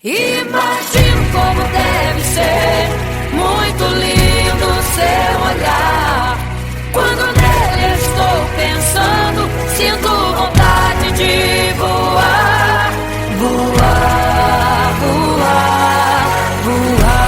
Imagino como deve ser muito lindo seu olhar. Quando nele estou pensando, sinto vontade de voar, voar, voar, voar.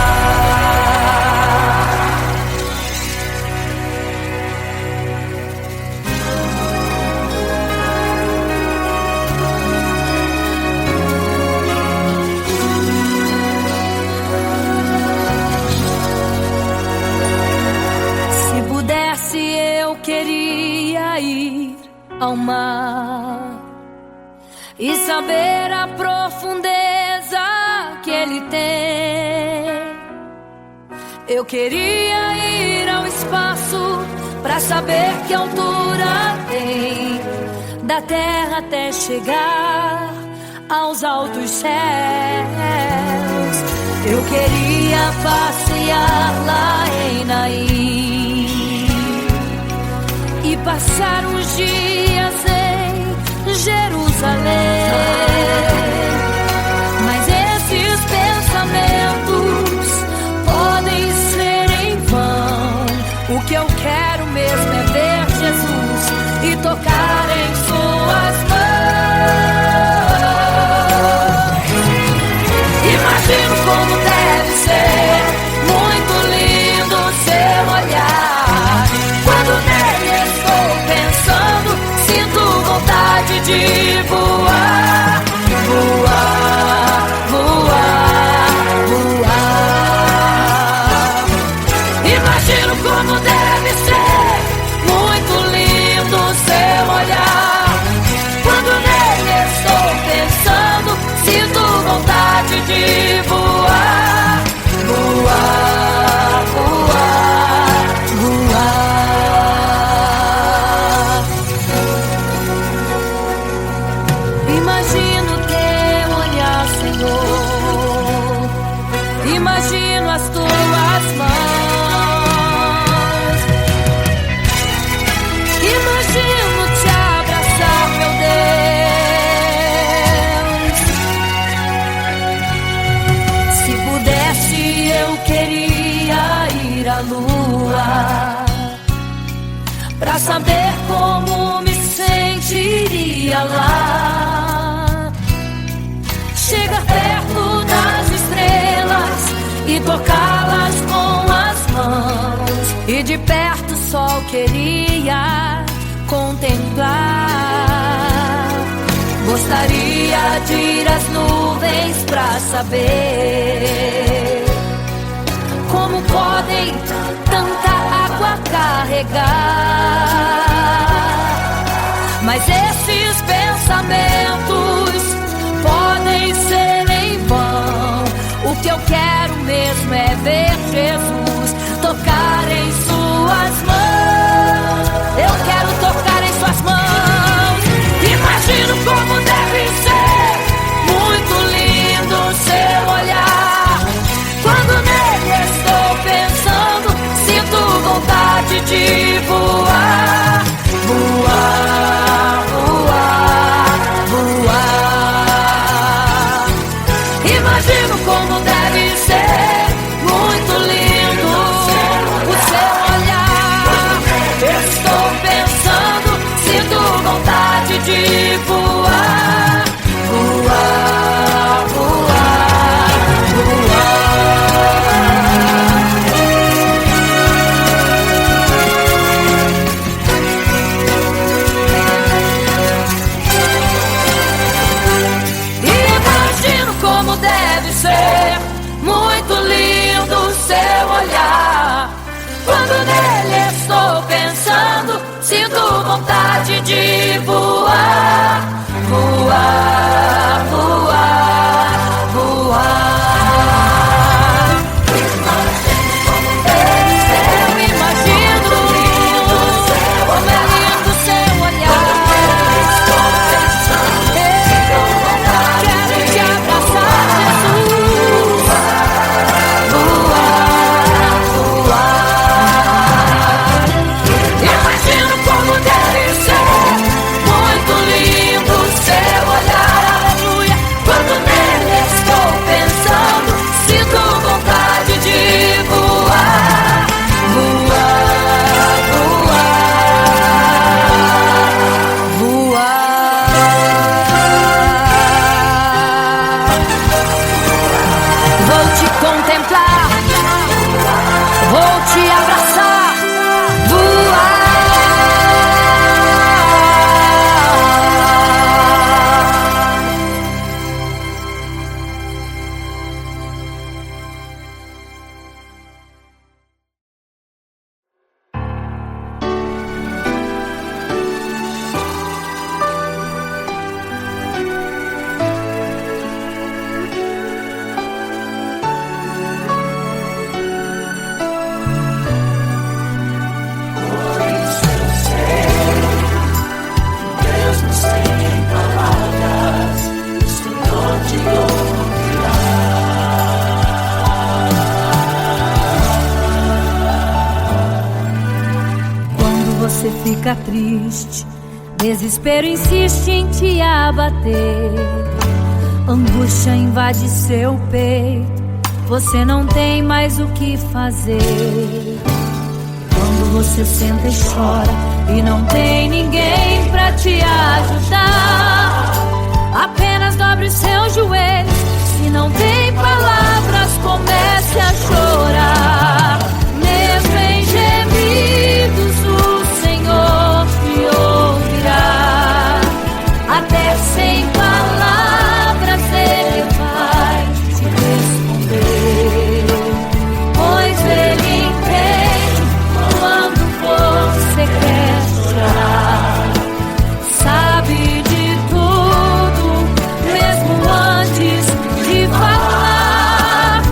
Se pudesse, eu queria ir ao mar e saber a profundeza que ele tem. Eu queria ir ao espaço pra saber que altura tem, da terra até chegar aos altos céus. Eu queria passear lá em Naim e passar uns dias em Jerusalém. Mas esses pensamentos podem ser em vão. O que eu quero mesmo é ver Jesus e tocar em suas mãos. Imagino como deve ser muito lindo seu olhar. Quando nele estou pensando, sinto vontade de voar, voar, voar, voar. Imagino como deve ser muito lindo seu olhar. Quando nele estou pensando, sinto vontade de voar, voar, voar, voar. Imagino teu olhar, Senhor. Imagino as tuas mãos. Imagino te abraçar, meu Deus. Se pudesse, eu queria ir à lua pra saber como me sentiria lá. Chegar perto das estrelas e tocá-las com as mãos, e de perto só queria contemplar. Gostaria de ir às nuvens pra saber como podem tanta água carregar. Mas esses pensamentos podem ser em vão. O que eu quero mesmo é ver Jesus tocar em suas mãos. Eu quero tocar em suas mãos. Imagino como deve ser muito lindo seu olhar. Quando nele estou pensando, sinto vontade de voar, voar, voar, voar. Imagino como deve ser muito lindo o seu olhar. Estou pensando, sinto vontade de voar, voar, voar, voar. Imagino como deve ser muito lindo o seu olhar. Quando nele estou pensando, sinto vontade de voar, voar, voar, voar. Eu imagino como é lindo o seu olhar. Quero te abraçar, Jesus. Voar, voar. Imagino como deve ser muito lindo seu olhar. Aleluia. Vou te contemplar, vou te abraçar, voar. Você fica triste, desespero insiste em te abater, angústia invade seu peito, você não tem mais o que fazer. Quando você senta e chora e não tem ninguém pra te ajudar, apenas dobre os seus joelhos. Se não tem palavras, comece a chorar. Mesmo em gemidos, o Senhor te ouvirá. Até sem palavras Ele vai te responder, pois Ele entende quando você quer chorar. Sabe de tudo, mesmo antes de falar.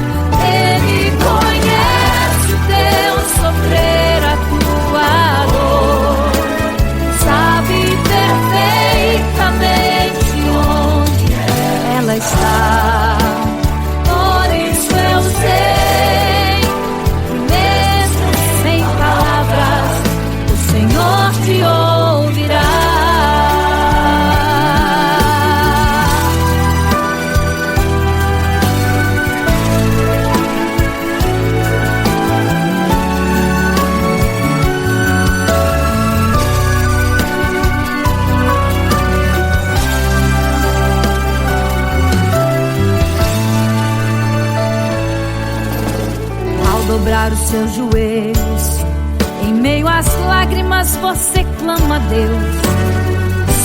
Ele conhece o teu sofrer, a tua dor. Sabe perfeitamente onde ela está. Por isso eu sei que mesmo sem palavras o Senhor te ouvirá. Ao dobrar os seus joelhos, em meio às lágrimas você clama a Deus.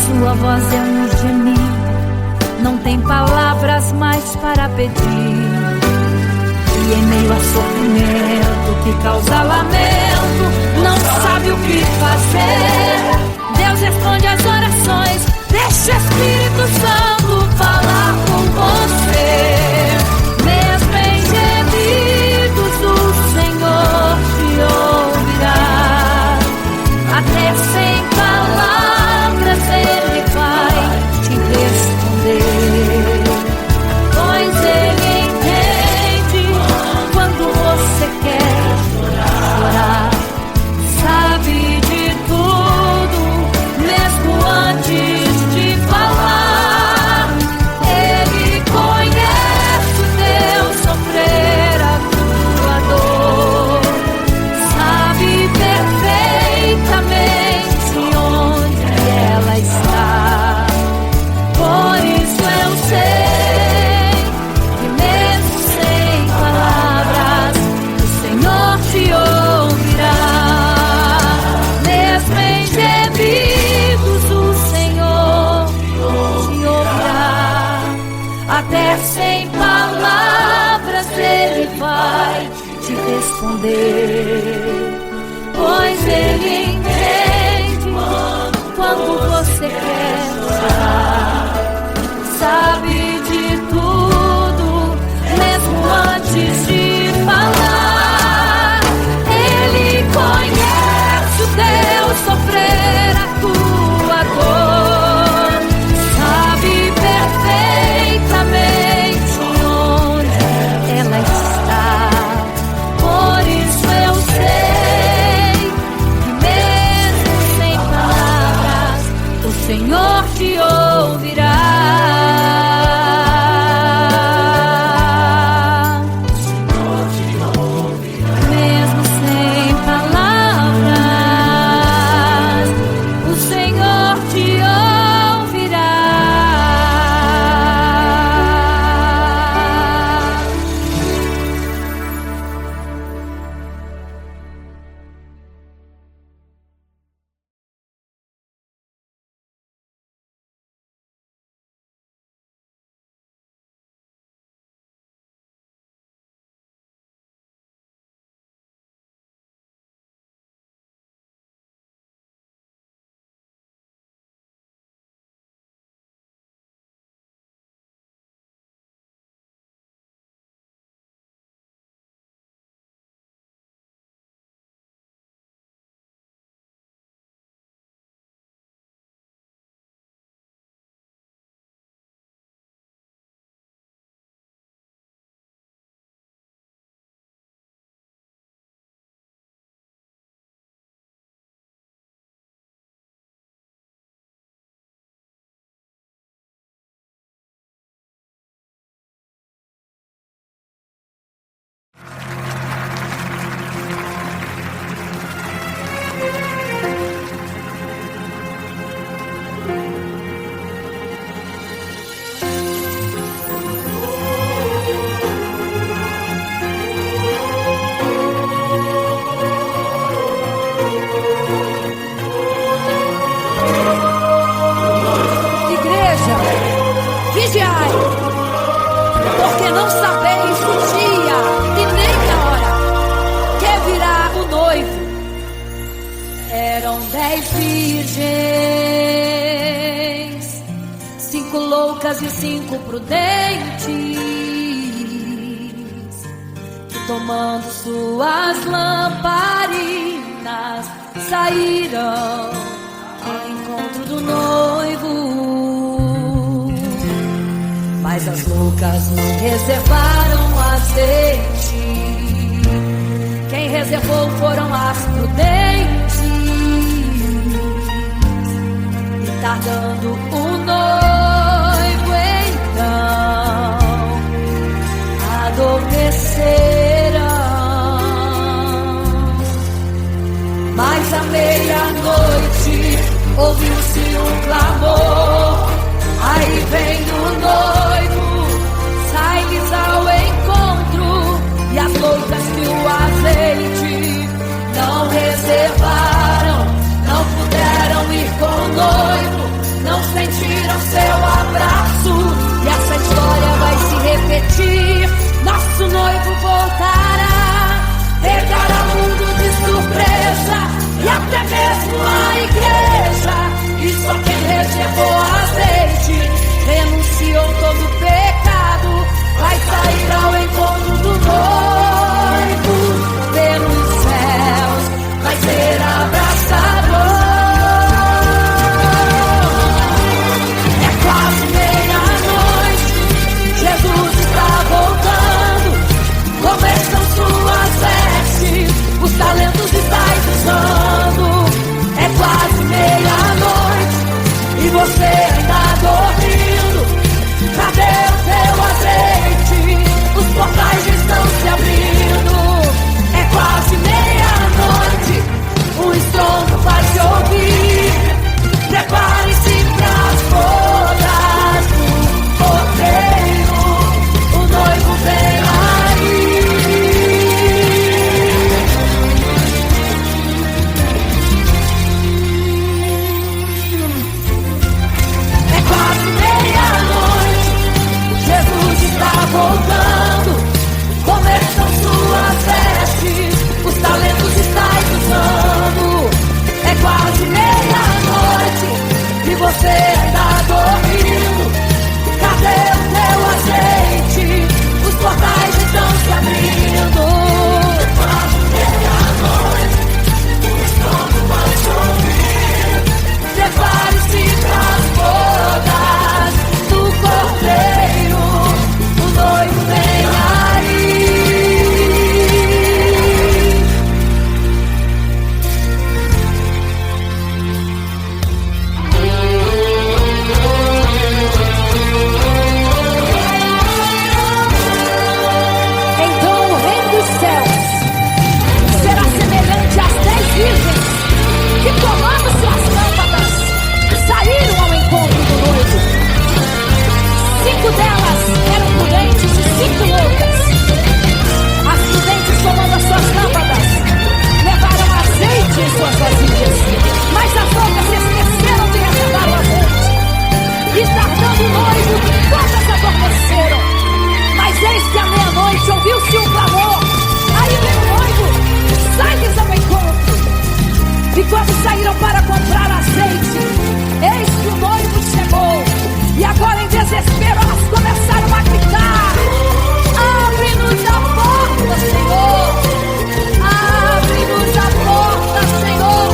Sua voz é um gemido, não tem palavras mais para pedir. E em meio a sofrimento que causa lamento, não sabe o que fazer. Deus responde às orações, deixa o Espírito Santo falar com você. Mesmo em gemidos o Senhor te ouvirá. Até sem palavras Ele vai te responder, pois Ele entende quando você quer chorar. Sabe de tudo, mesmo antes de falar. Ele conhece o teu sofrer, a tua dor. Sabe perfeitamente onde ela está. Por isso eu sei que mesmo sem palavras o Senhor te ouvirá. Mesmo em gemidos o Senhor te ouvirá. Até sem palavras Ele vai te responder, pois Ele entende quando você quer chorar. Sabe de tudo, mesmo antes de falar. Ele conhece o teu sofrer, a tua dor. Sabe perfeitamente onde ela está. Por isso eu sei que mesmo sem palavras o Senhor te ouvirá. não sabeis o dia e nem a hora que virá o noivo. Eram 10 virgens, 5 loucas e 5 prudentes, que tomando suas lamparinas saíram ao encontro do noivo. Mas as loucas não reservaram azeite. Quem reservou foram as prudentes. E tardando o noivo então adormeceram. Mas à meia-noite ouviu-se um clamor. Aí vem o noivo, sai-lhes ao encontro. E as loucas que o azeite não reservaram, não puderam ir com o noivo, não sentiram seu abraço. E essa história vai se repetir. Nosso noivo voltará, pegará o mundo de surpresa, e até mesmo a igreja. E só quem reservou azeite, renunciou todo pecado, vai sair ao encontro do noivo. Pelos céus vai ser abraçador. É quase meia-noite, Jesus está voltando. Como estão suas vestes? Os talentos estáis usando. É quase meia-noite e você ainda dormindo. Cadê o teu azeite? Os portais estão se abrindo. É quase meia-noite, o estrondo vai se ouvir. Prepare-se pras bodas do cordeiro. O noivo vem aí. É quase meia-noite, Jesus está voltando. Como estão suas vestes? Os talentos estáis usando. É quase meia-noite e você ainda dormindo. Cadê o teu azeite? Os portais estão se abrindo. É quase meia-noite, o estrondo vai se ouvir. Prepare-se pras bodas do cordeiro. O noivo vem aí. Então o reino dos céus será semelhante às 10 virgens que, tomando suas lâmpadas, saíram ao encontro do noivo. 5 delas eram prudentes e 5 loucas. As prudentes, tomando as suas lâmpadas, levaram azeite em suas vasilhas, mas as loucas se esqueceram de reservar o azeite. E tardando o noivo, todas adormeceram. Mas eis que à meia-noite ouviu-se um clamor. Aí vem o noivo, sai-lhes ao encontro. E quando saíram para comprar azeite, eis que o noivo chegou. E agora em desespero elas começaram a gritar: abre-nos a porta, Senhor! Abre-nos a porta, Senhor!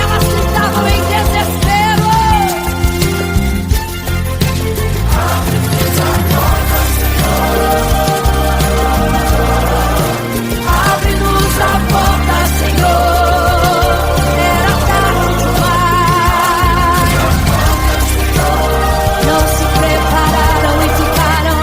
Elas gritavam em desespero. Abre-nos a porta, Senhor! Abre-nos a porta, Senhor! Era tarde demais. Não se prepararam e ficaram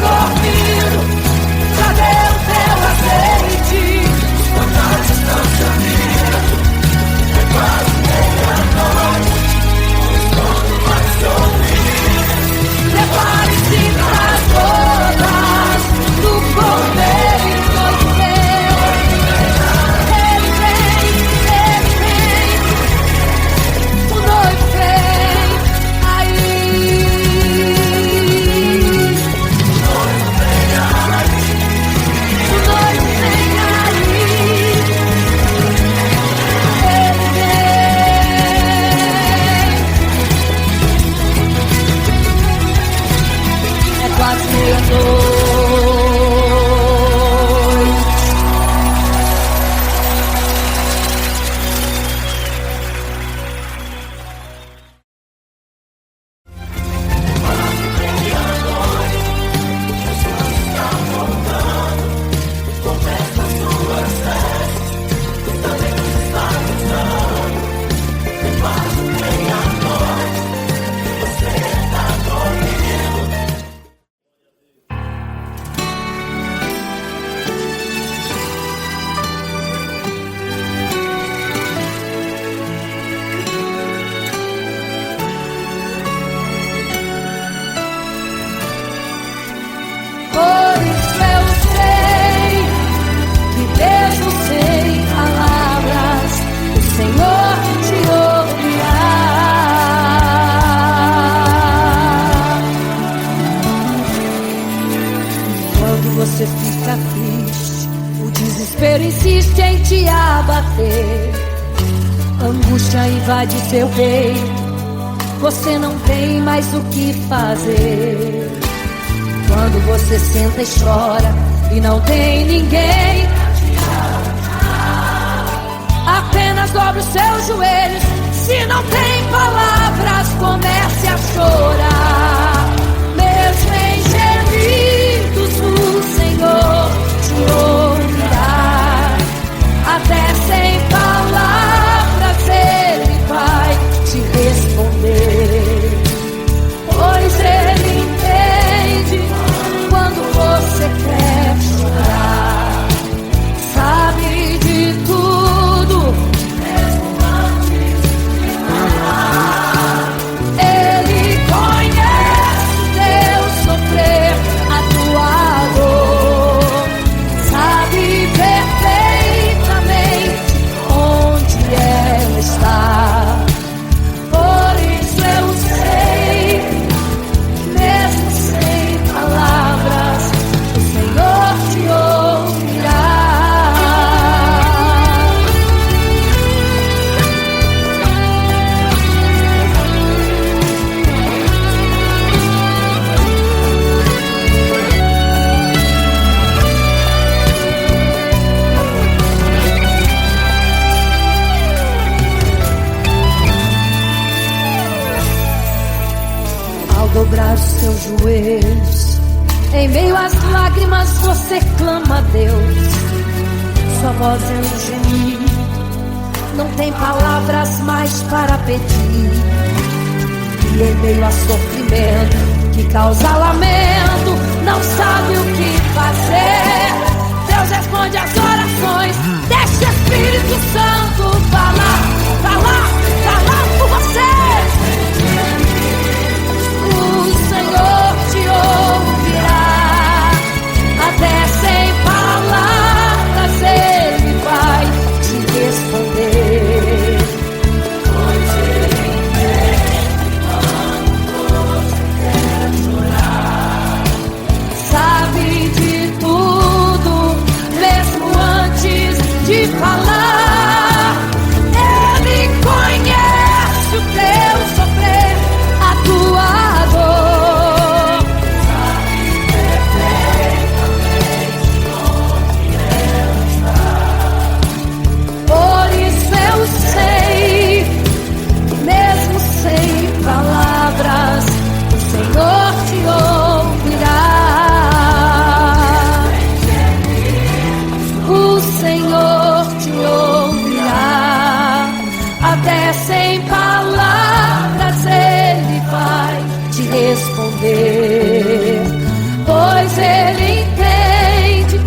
dormindo, cadê o teu azeite? Quando a distância mira, é quase meia-noite, o sono vai se ouvir. Prepare-se para as bodas do Cordeiro e noite vem. Ele vem, o noivo vem aí. O noivo vem aí. Ele vem. É quase meia-noite. Por isso eu sei que mesmo sem palavras o Senhor te ouvirá. Quando você fica triste, o desespero insiste em te abater. A angústia invade seu peito, você não tem mais o que fazer. Quando você senta e chora e não tem ninguém, apenas dobre os seus joelhos. Se não tem palavras, comece a chorar. Mesmo em gemidos, o Senhor te ouvirá. Até sem palavras Ele vai te responder, pois Ele entende quando você quer chorar. Sabe de tudo, mesmo antes de falar. Ele conhece o teu sofrer, a tua dor. Sabe perfeitamente onde ela está. Por isso eu sei, mesmo sem palavras, o Senhor te ouvirá. Ao dobrar os seus joelhos, em meio às lágrimas você clama a Deus. Sua voz é um gemido, não tem palavras mais para pedir. E em meio a sofrimento que causa lamento, não sabe o que fazer. Deus responde às orações, deixa o Espírito Santo falar, falar, falar por você. O Senhor te ouvirá. Até sem palavras Ele vai te responder, pois Ele entende quando você quer chorar. Ele entende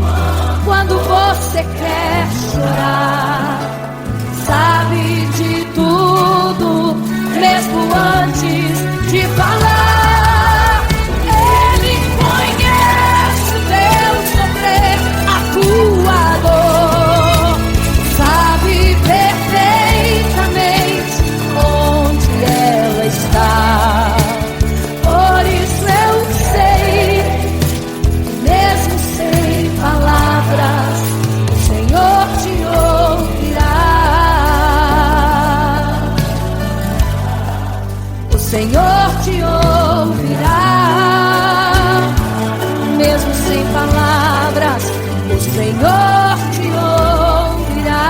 quando você quer chorar. Sabe de tudo, mesmo antes de falar. Ele conhece o teu sofrer, a tua dor. Sabe perfeitamente onde ela está. Por isso eu sei, mesmo sem palavras, o Senhor te ouvirá. O Senhor te ouvirá, mesmo sem palavras, o Senhor te ouvirá.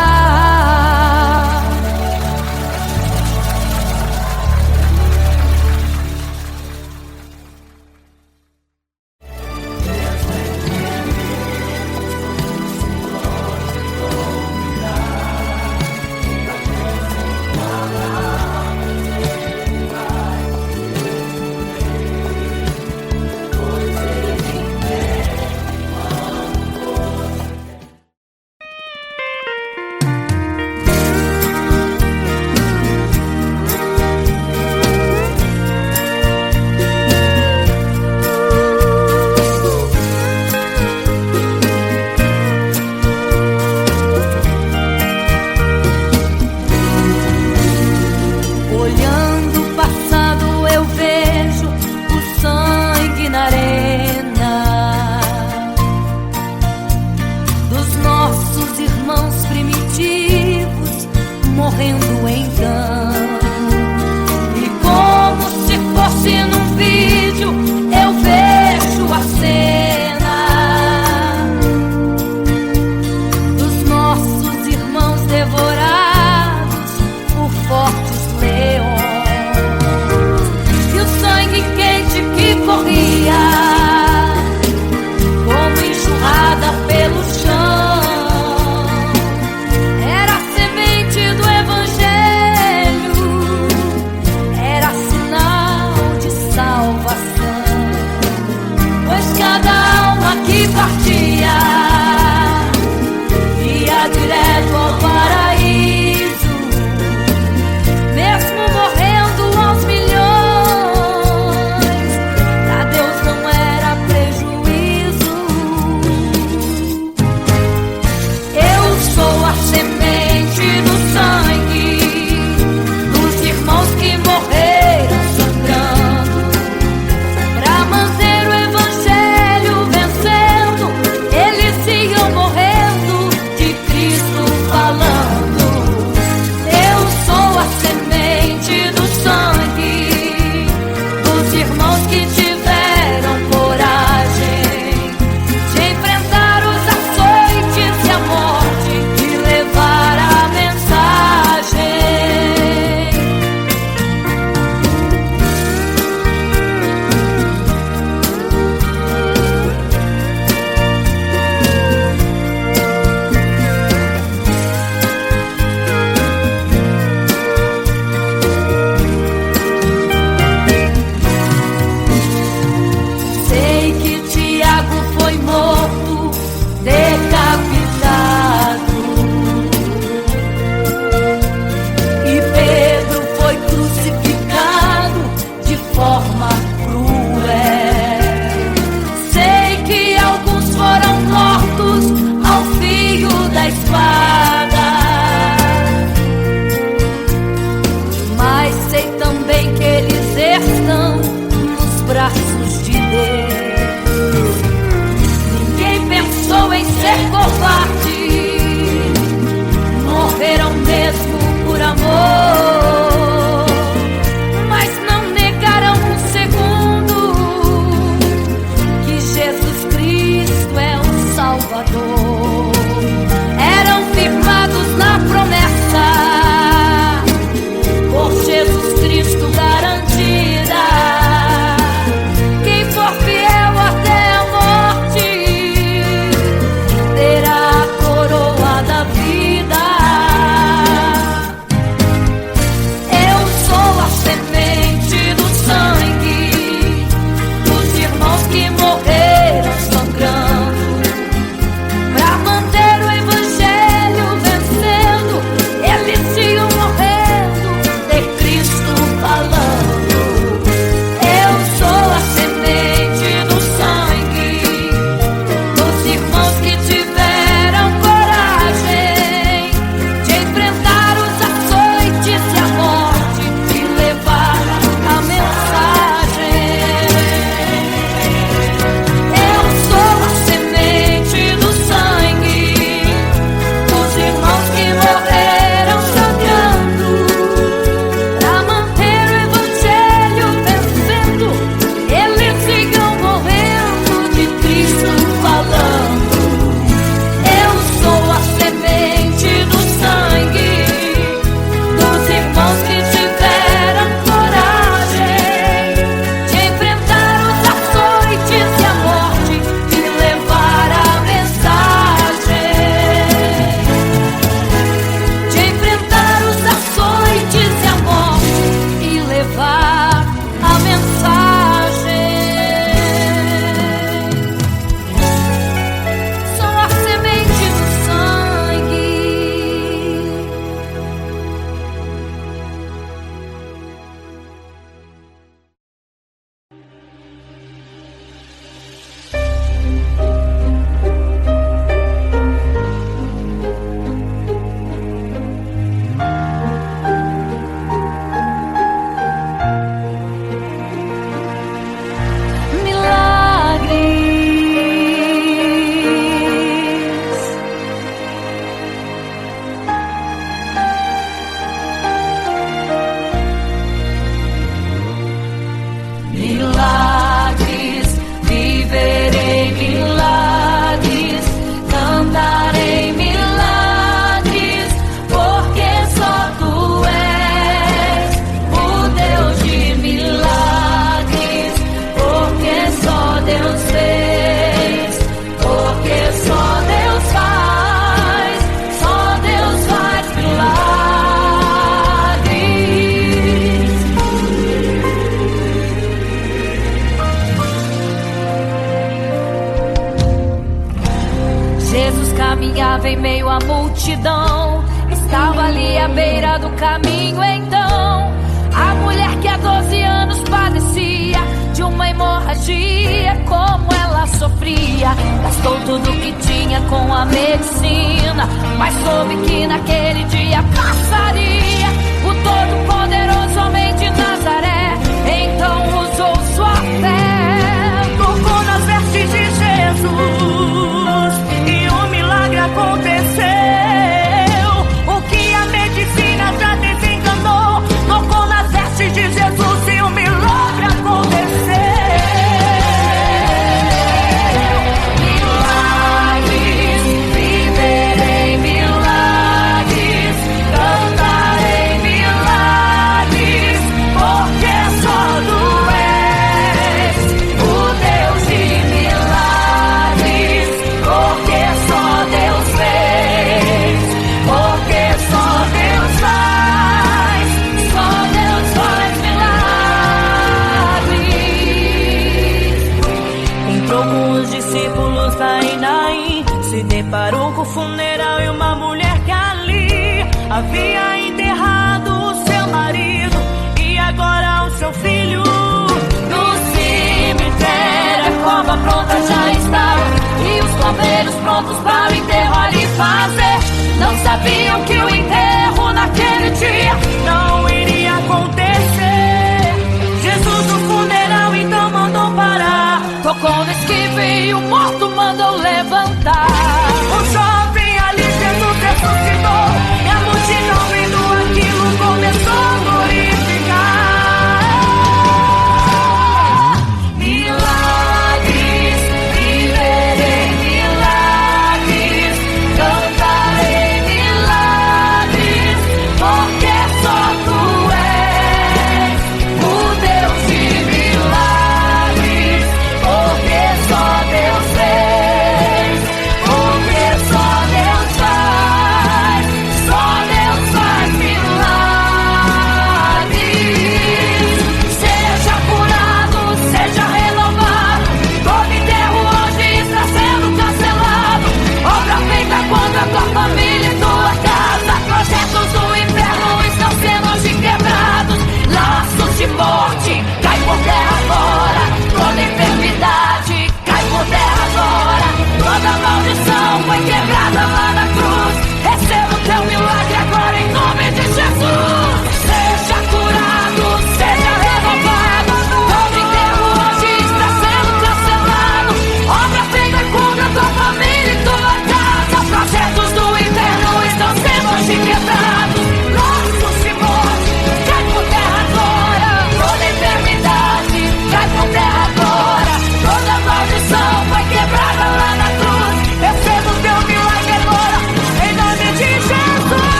Olhando o passado eu vejo o sangue na arena dos nossos irmãos primitivos morrendo então. E como se fosse num vídeo eu vejo a cena dos nossos irmãos devorados por fortes leões. E o sangue quente que corria como enxurrada pelo chão era a semente do Evangelho, era sinal de salvação. Pois cada alma que partia ia direto ao paraíso, mesmo morrendo aos milhões. Pra Deus não era prejuízo. Eu sou a semente do sangue dos irmãos que morreram sangrando pra manter o Evangelho vencendo. Ele caminhava em meio à multidão. Estava ali à beira do caminho então a mulher que há 12 anos padecia de uma hemorragia. Como ela sofria, gastou tudo que tinha com a medicina, mas soube que naquele dia passaria o todo-poderoso homem de Nazaré. Então usou sua fé, tocou nas vestes de Jesus e um milagre aconteceu. O que a medicina já desenganou, tocou nas vestes de Jesus e um milagre aconteceu. Milagres, viverei milagres, cantarei milagres, porque só tu és o Deus de milagres, porque só Deus fez, porque só Deus faz milagres. Entrou com os discípulos lá em Naim, se deparou com o funeral e uma mulher que ali havia enterrado o seu marido e agora o seu filho. No cemitério a cova pronta já estava e os bombeiros prontos para o enterro ali fazer. Não sabiam que o enterro naquele dia Não iria acontecer. Jesus no funeral então mandou parar. tocou no esquive e o morto mandou levantar. O jovem ali Jesus ressuscitou e a multidão vendo aquilo começou a glorificar. Milagres, viverei milagres, cantarei milagres, porque só tu és o Deus de milagres, porque só Deus fez, porque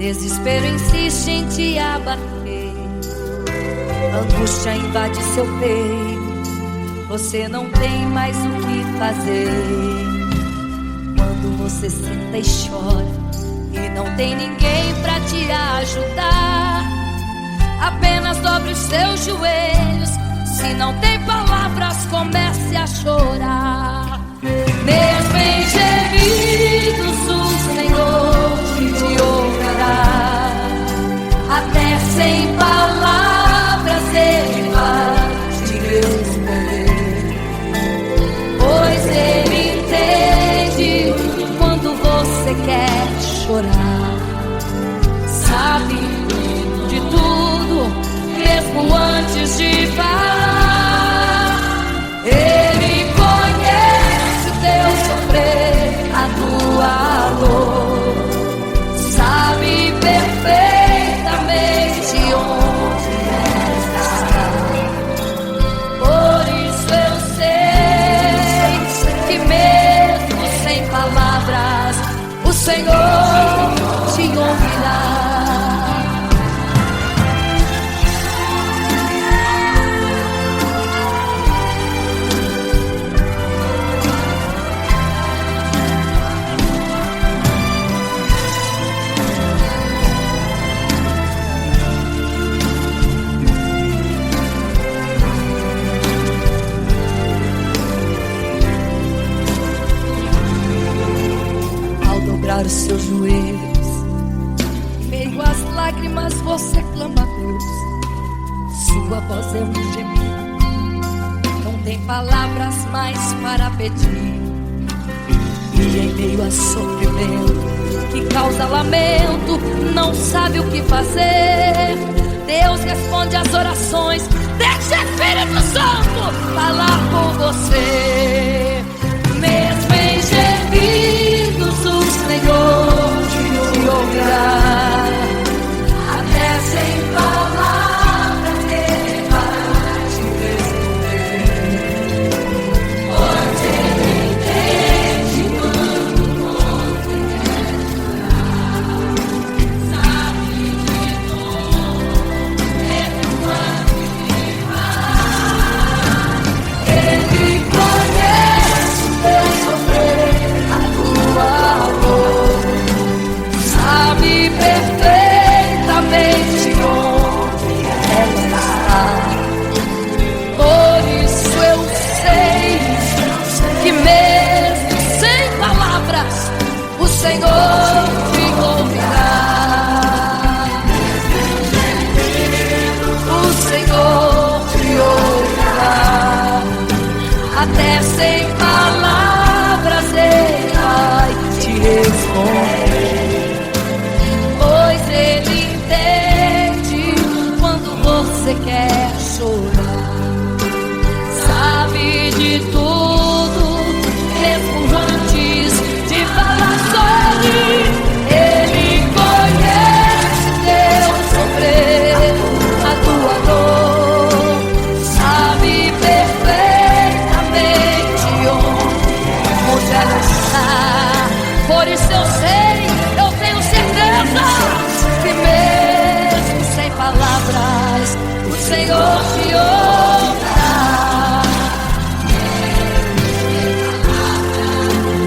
Desespero insiste em te abater, angústia invade seu peito, você não tem mais o que fazer. Quando você senta e chora e não tem ninguém pra te ajudar, apenas dobre os seus joelhos. Se não tem palavras, comece a chorar. Mesmo em gemidos, o Senhor te ouvirá. Até sem palavras Ele vai te responder, pois Ele entende quando você quer chorar. Sabe de tudo, mesmo antes de falar. Ele conhece o teu sofrer, a tua dor. Sabe perfeitamente onde está. Por isso eu sei que mesmo sem palavras o Senhor te ouvirá. Os seus joelhos, em meio às lágrimas você clama a Deus. Sua voz é um gemido, não tem palavras mais para pedir. E em meio a sofrimento que causa lamento, não sabe o que fazer. Deus responde às orações, deixa o Espírito Santo falar com você. Mesmo em gemidos o Senhor te ouvirá. Até sem palavras Ele vai te responder, pois Ele entende quando você quer chorar. Sabe de tudo, mesmo antes de falar. Ele conhece o teu sofrer, a tua dor. Sabe perfeitamente onde ela está. Por isso eu sei que mesmo sem palavras o Senhor te ouvirá. O Senhor te ouvirá. Até sem palavras Ele vai te responder, pois Ele entende quando você quer chorar. Sabe de tudo, mesmo antes de falar sobre. Ele conhece teu sofrer, a tua dor. Sabe perfeitamente onde ela está. Por isso eu sei, eu tenho certeza que mesmo sem palavras o Senhor te ouvirá.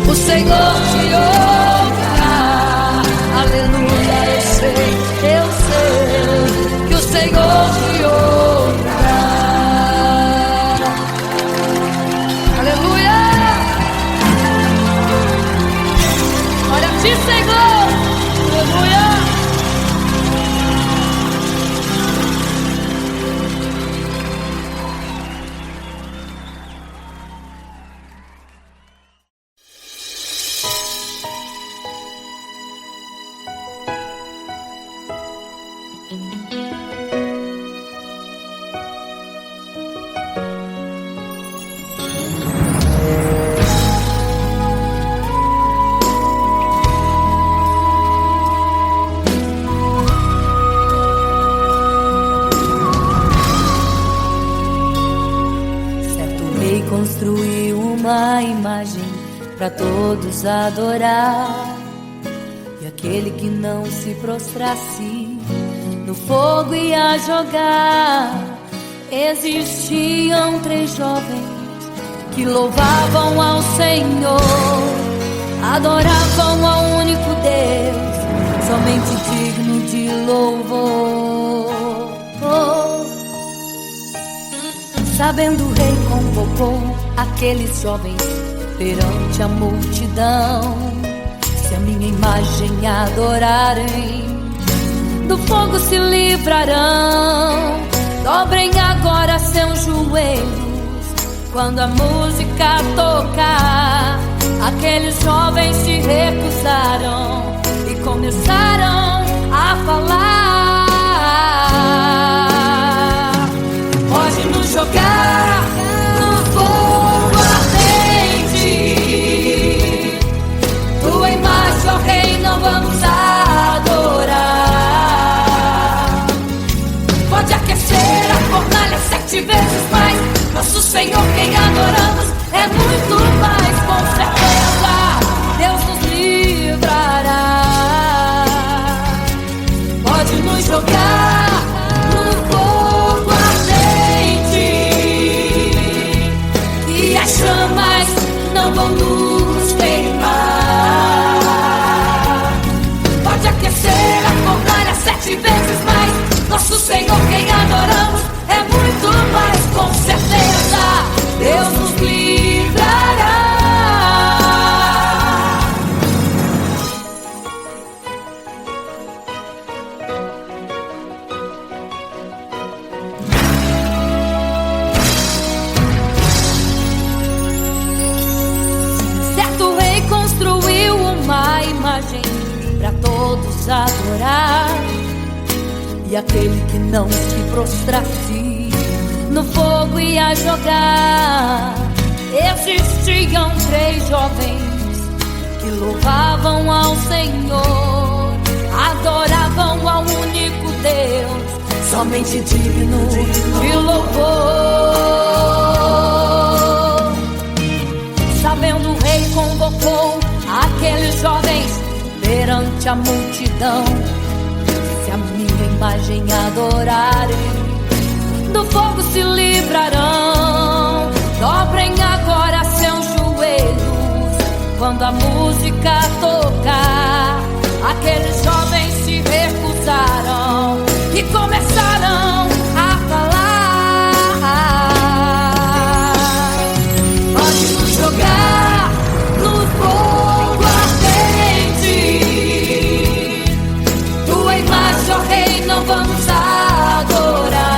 O Senhor te ouvirá. Aleluia, eu sei que o Senhor te ouvirá. Aleluia. Olha a ti, Senhor. Aleluia. Construiu uma imagem para todos adorar, e a aquele que não se prostrasse no fogo ia jogar. Existiam 3 jovens que louvavam ao Senhor, adoravam ao único Deus, somente digno de louvor. Sabendo o rei convocou aqueles jovens perante a multidão. Se a minha imagem adorarem, do fogo se livrarão. Dobrem agora seus joelhos quando a música tocar. Aqueles jovens se recusaram e começaram a falar. Pode nos jogar no fogo ardente, tua imagem, ó Rei, não vamos adorar. Pode aquecer a fornalha 7 vezes mais, nosso Senhor quem adoramos é muito mais, com certeza Deus nos livrará. Pode nos jogar no fogo ardente e as chamas não vão nos queimar. Pode aquecer a fornalha 7 vezes mais, nosso Senhor quem adoramos é muito mais, com certeza Deus nos livrará. Certo rei construiu uma imagem para todos adorar, e aquele que não se prostrasse no fogo ia jogar. Existiam 3 jovens que louvavam ao Senhor, adoravam ao único Deus, somente digno de louvor. Sabendo o rei convocou aqueles jovens perante a multidão. Se a minha imagem adorarem, do fogo se livrarão. Dobrem agora seus joelhos quando a música tocar. Aqueles jovens se recusaram e começaram a falar. Pode nos jogar no fogo ardente, tua imagem, ó Rei, não vamos adorar.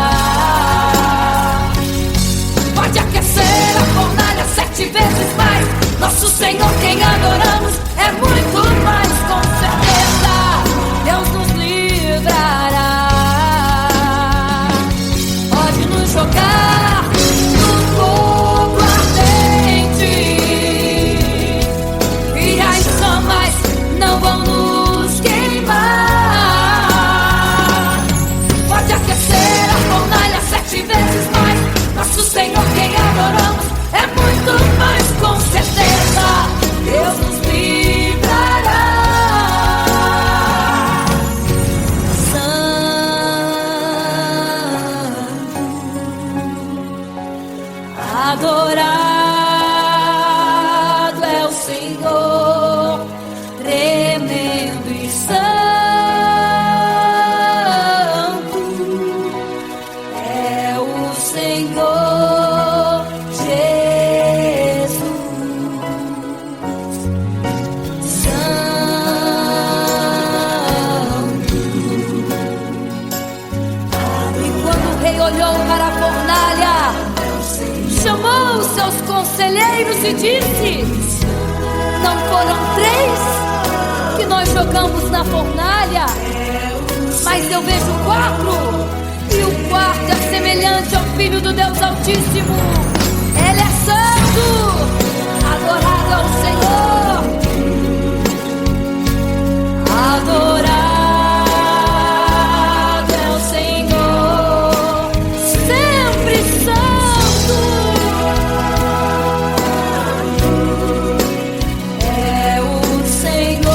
Pode aquecer a fornalha 7 vezes mais, nosso Senhor quem adoramos é muito mais, com certeza Deus nos livrará. Pode nos jogar no fogo ardente e as chamas não vão nos queimar. Pode aquecer a fornalha 7 vezes mais, nosso Senhor quem adoramos é muito mais, com certeza Deus nos livrará. Santo, adorado é o Senhor, tremendo e santo é o Senhor Jesus. Santo. E quando o rei olhou para a fornalha, chamou os seus conselheiros e disse: não foram 3 que nós jogamos na fornalha, mas eu vejo 4, e o 4º é semelhante ao Filho do Deus Altíssimo. Ele é santo, adorado ao Senhor, adorado é o Senhor, sempre santo é o Senhor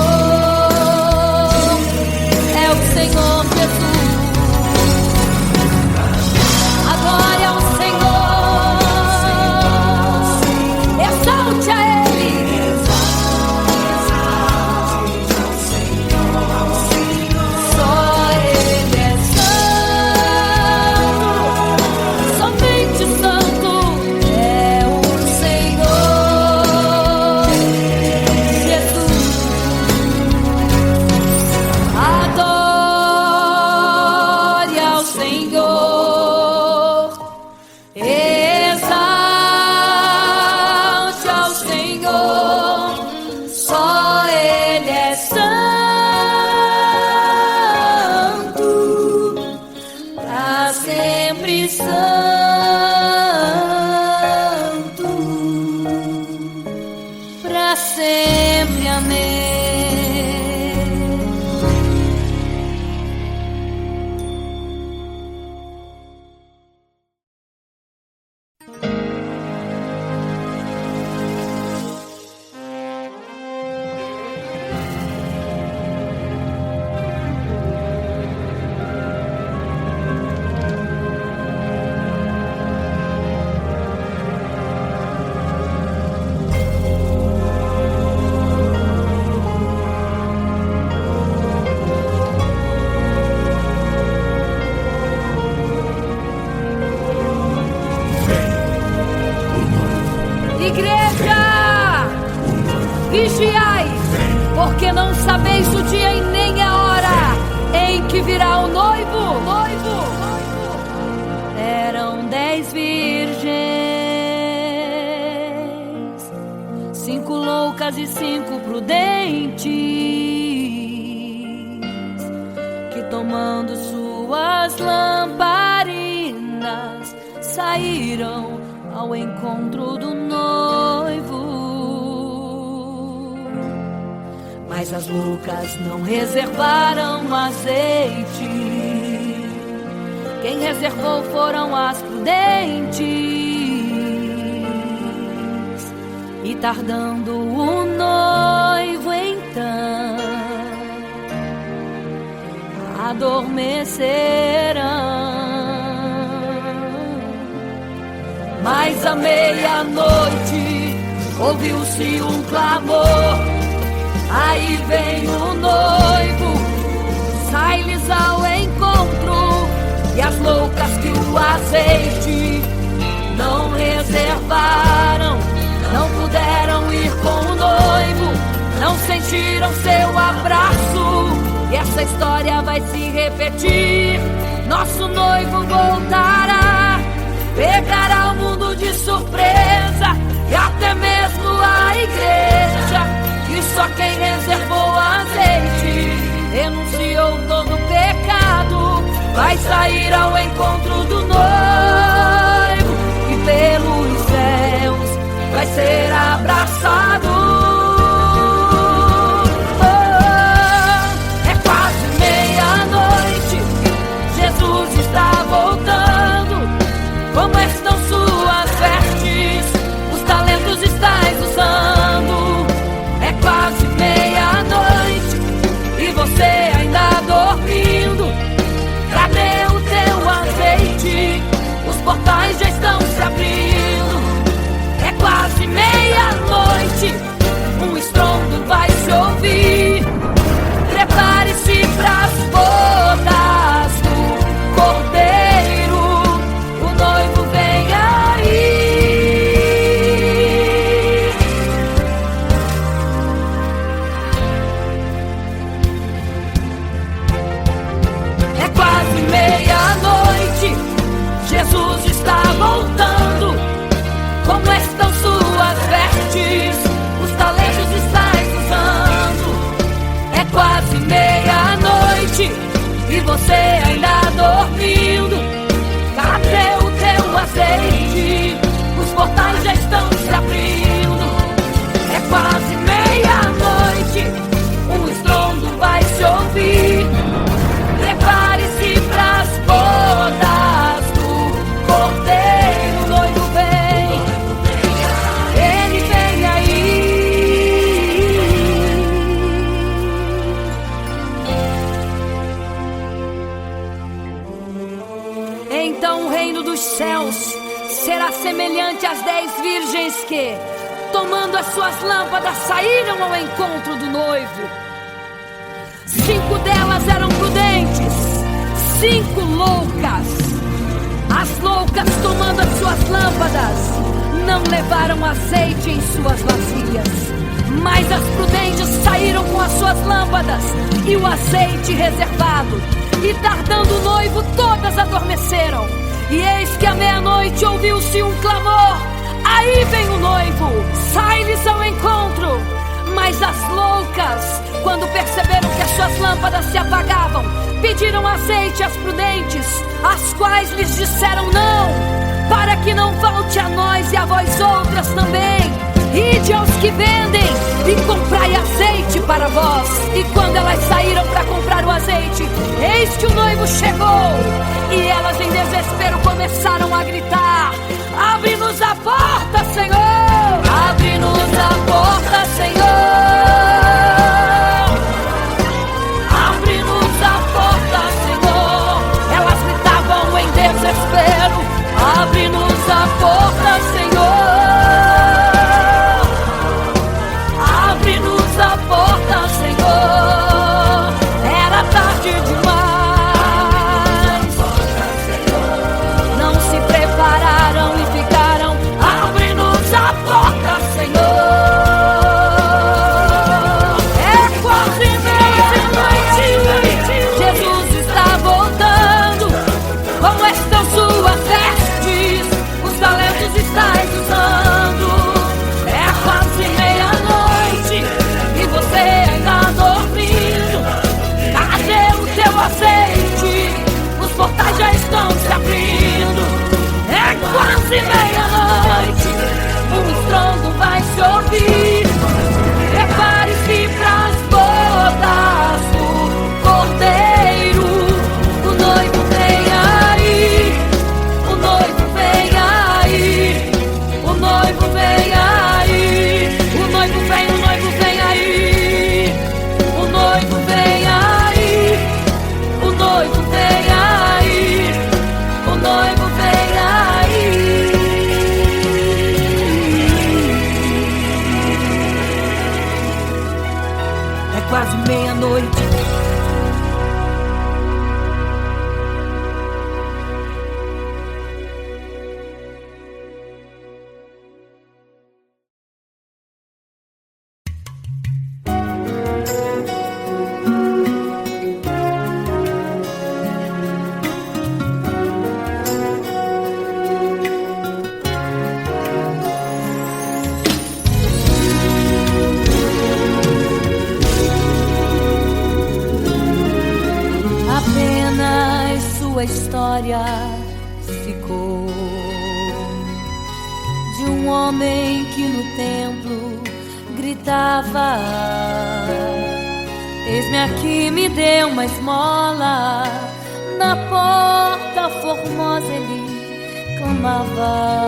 vigiai, porque não sabeis o dia e nem a hora em que virá o noivo. Eram 10 virgens, 5 loucas e 5 prudentes, que tomando suas lamparinas saíram ao encontro do noivo. Mas as loucas não reservaram azeite. Quem reservou foram as prudentes. E tardando o noivo então, adormecerão. Mas à meia-noite ouviu-se um clamor: aí vem o noivo, sai-lhes ao encontro. E as loucas que o azeite não reservaram, não puderam ir com o noivo, não sentiram seu abraço. E essa história vai se repetir. Nosso noivo voltará, pegará o mundo de surpresa, e até mesmo a igreja. E só quem reservou azeite, renunciou todo pecado, vai sair ao encontro do noivo, e pelos céus vai ser abraçado. É quase meia-noite, Jesus está voltando. Como estão suas vestes? Os talentos estáis usando. É quase meia-noite e você ainda dormindo. Cadê o teu azeite? Os portais já estão se abrindo. É quase meia-noite, um estrondo vai se ouvir. Prepare-se pras bodas do Cordeiro, o noivo vem aí. É quase meia-noite, Jesus está voltando. Como estão suas vestes? Os talentos estáis usando. É quase meia-noite e você ainda dormindo. Cadê o teu azeite? Os portais já estão se abrindo. É quase meia-noite, um estrondo vai se ouvir. Prepare-se pras bodas do Cordeiro, o noivo vem, ele vem aí. Então o reino dos céus será semelhante às 10 virgens que, tomando as suas lâmpadas, saíram ao encontro do noivo. 5 delas eram prudentes, 5 loucas. As loucas, tomando as suas lâmpadas, não levaram azeite em suas vasilhas. Mas as prudentes saíram com as suas lâmpadas e o azeite reservado. E tardando o noivo, todas adormeceram. E eis que à meia-noite ouviu-se um clamor: aí vem o noivo, sai-lhes ao encontro. Mas as loucas, quando perceberam que as suas lâmpadas se apagavam, pediram azeite às prudentes, as quais lhes disseram: não, para que não falte a nós e a vós outras também. Ide aos que vendem e comprai azeite para vós. E quando elas saíram para comprar o azeite, eis que o noivo chegou. E elas em desespero começaram a gritar: abre-nos a porta, Senhor! Abre-nos a porta, Senhor! Abre-nos a porta, Senhor! Elas gritavam em desespero: abre-nos a porta, Senhor! Abre-nos a porta, Senhor! Era tarde demais. Não se prepararam e ficaram: abre-nos a a história ficou de um homem que no templo gritava: eis-me aqui, me dê uma esmola. Na porta formosa ele clamava.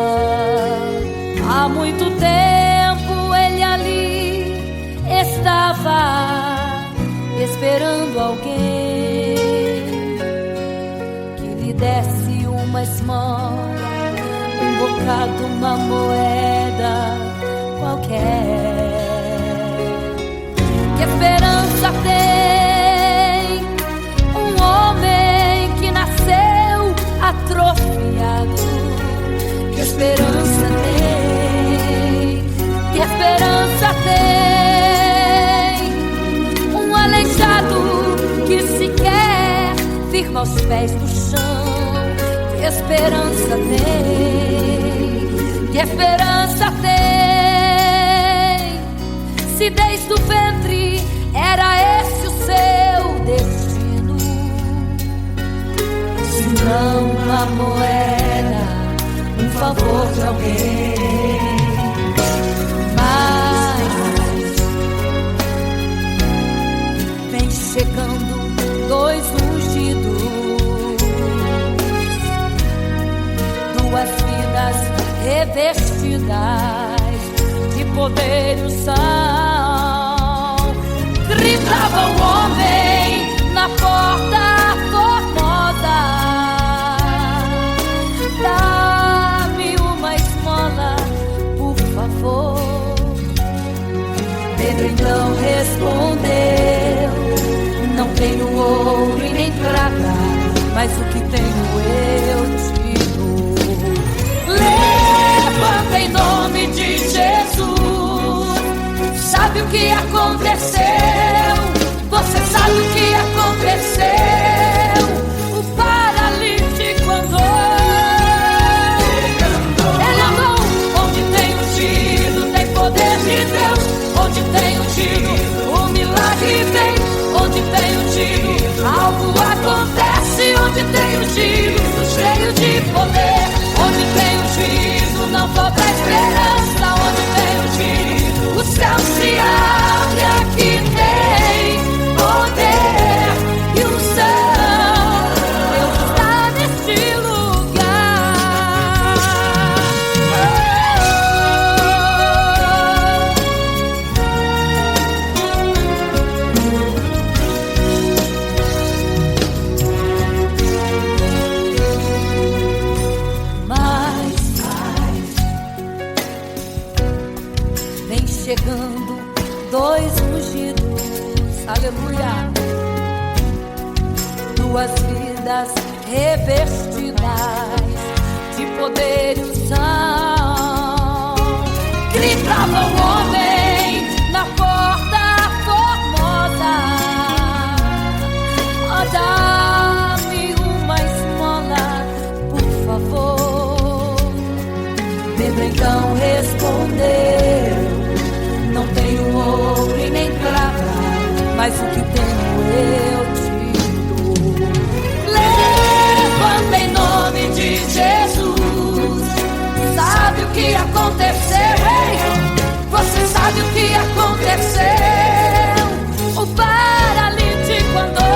Há muito tempo ele ali estava esperando alguém que lhe desse uma esmola, um bocado, uma moeda qualquer. Que esperança tem um homem que nasceu atrofiado? Que esperança tem? Que esperança tem um aleijado que sequer firma os pés no chão? Que esperança tem? Que esperança tem? Se desde o ventre era esse o seu destino, se não uma moeda, um favor de alguém. Mas vem chegando dois ungidos, duas vidas revestidas de poder e unção. Gritava o homem na porta formosa: dá-me uma esmola, por favor. Pedro então respondeu: não tenho ouro e nem prata, mas o que tenho eu te dou. Levanta em nome de Jesus. Sabe o que aconteceu? Você sabe o que aconteceu? O paralítico andou. Ele andou. Onde tem ungido, tem poder de Deus. Onde tem ungido, o milagre vem. Onde tem ungido, algo acontece. Onde tem ungido, cheio de poder. Onde tem ungido, não falta esperança. Onde tem ungido, o céu se abre. Aqui tem poder e unção. Deus está neste lugar. Mas vem chegando dois ungidos, aleluia, duas vidas revestidas de poder e unção. Gritava o homem na porta formosa: oh, dá-me uma esmola, por favor. Pedro então respondeu: não tenho ouro e nem prata, mas o que tenho eu te dou. Levanta em nome de Jesus. Sabe o que aconteceu? Ei, você sabe o que aconteceu? O paralítico andou.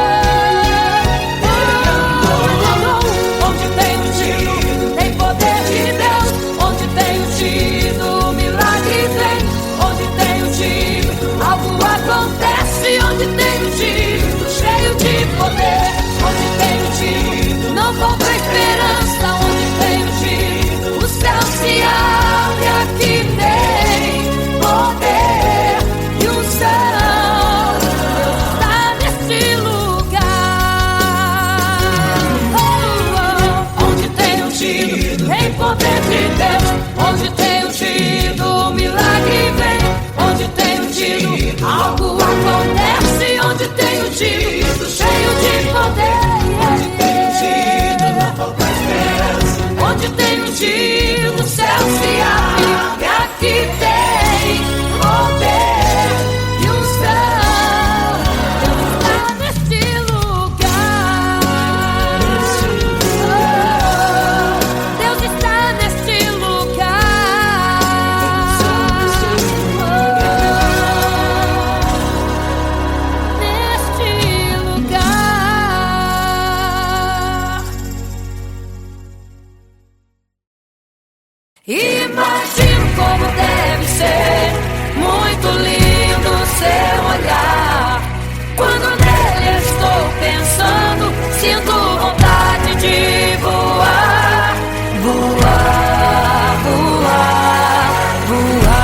Onde tem ungido, tem poder de Deus. Onde tem ungido, o milagre vem. Onde tem ungido, algo acontece. Onde tem ungido, cheio de poder. Onde tem ungido, não falta esperança. Onde tem ungido, o céu se abre. Aqui tem poder e unção. Deus está neste lugar. Onde tem ungido, tem poder de Deus. Onde tem ungido, o milagre vem. Onde tem ungido, algo acontece. Onde tem ungido, cheio de poder. Onde tem ungido, não falta esperança. Onde tem ungido, o céu se abre. E aqui tem poder e unção. Deus está neste lugar. Imagino como deve ser muito lindo seu olhar. Quando nele estou pensando, sinto vontade de voar, voar, voar, voar.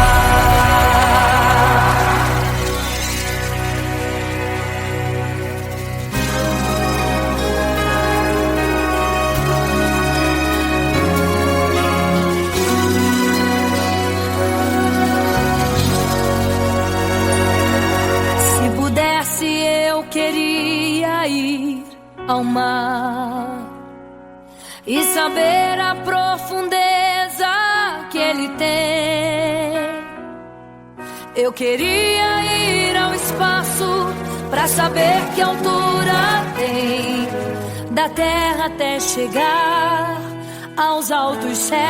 Eu queria ir ao mar e saber a profundeza que ele tem. Eu queria ir ao espaço pra saber que altura tem, da terra até chegar aos altos céus.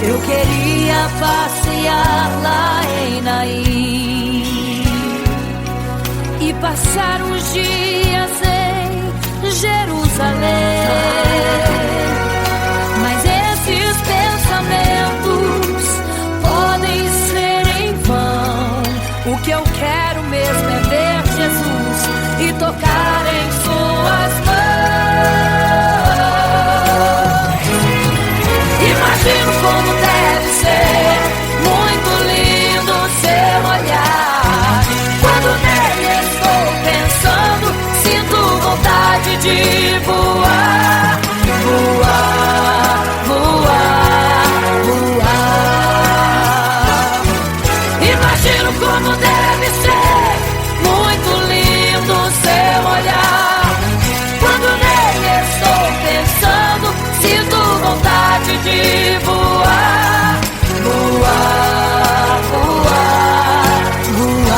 Eu queria passear lá em Naim e passar uns dias em Jerusalém. Mas esses pensamentos podem ser em vão. O que eu quero mesmo é ver Jesus e tocar em suas mãos. Imagino como deve ser muito lindo seu olhar. Quando nele estou pensando, sinto vontade de voar, voar, voar, voar. Imagino como deve ser muito lindo seu olhar. Quando nele estou pensando, sinto vontade de voar, voar, voar, voar.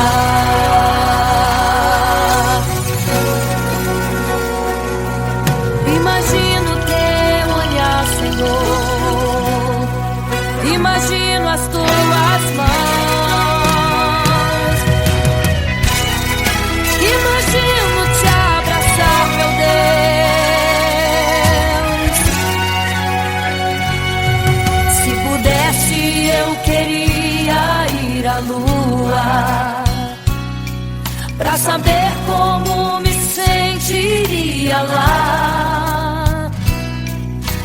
Imagino teu olhar, Senhor. Imagino as tuas mãos. Imagino te abraçar, meu Deus. Se pudesse, eu queria ir à lua pra saber como me sentiria lá.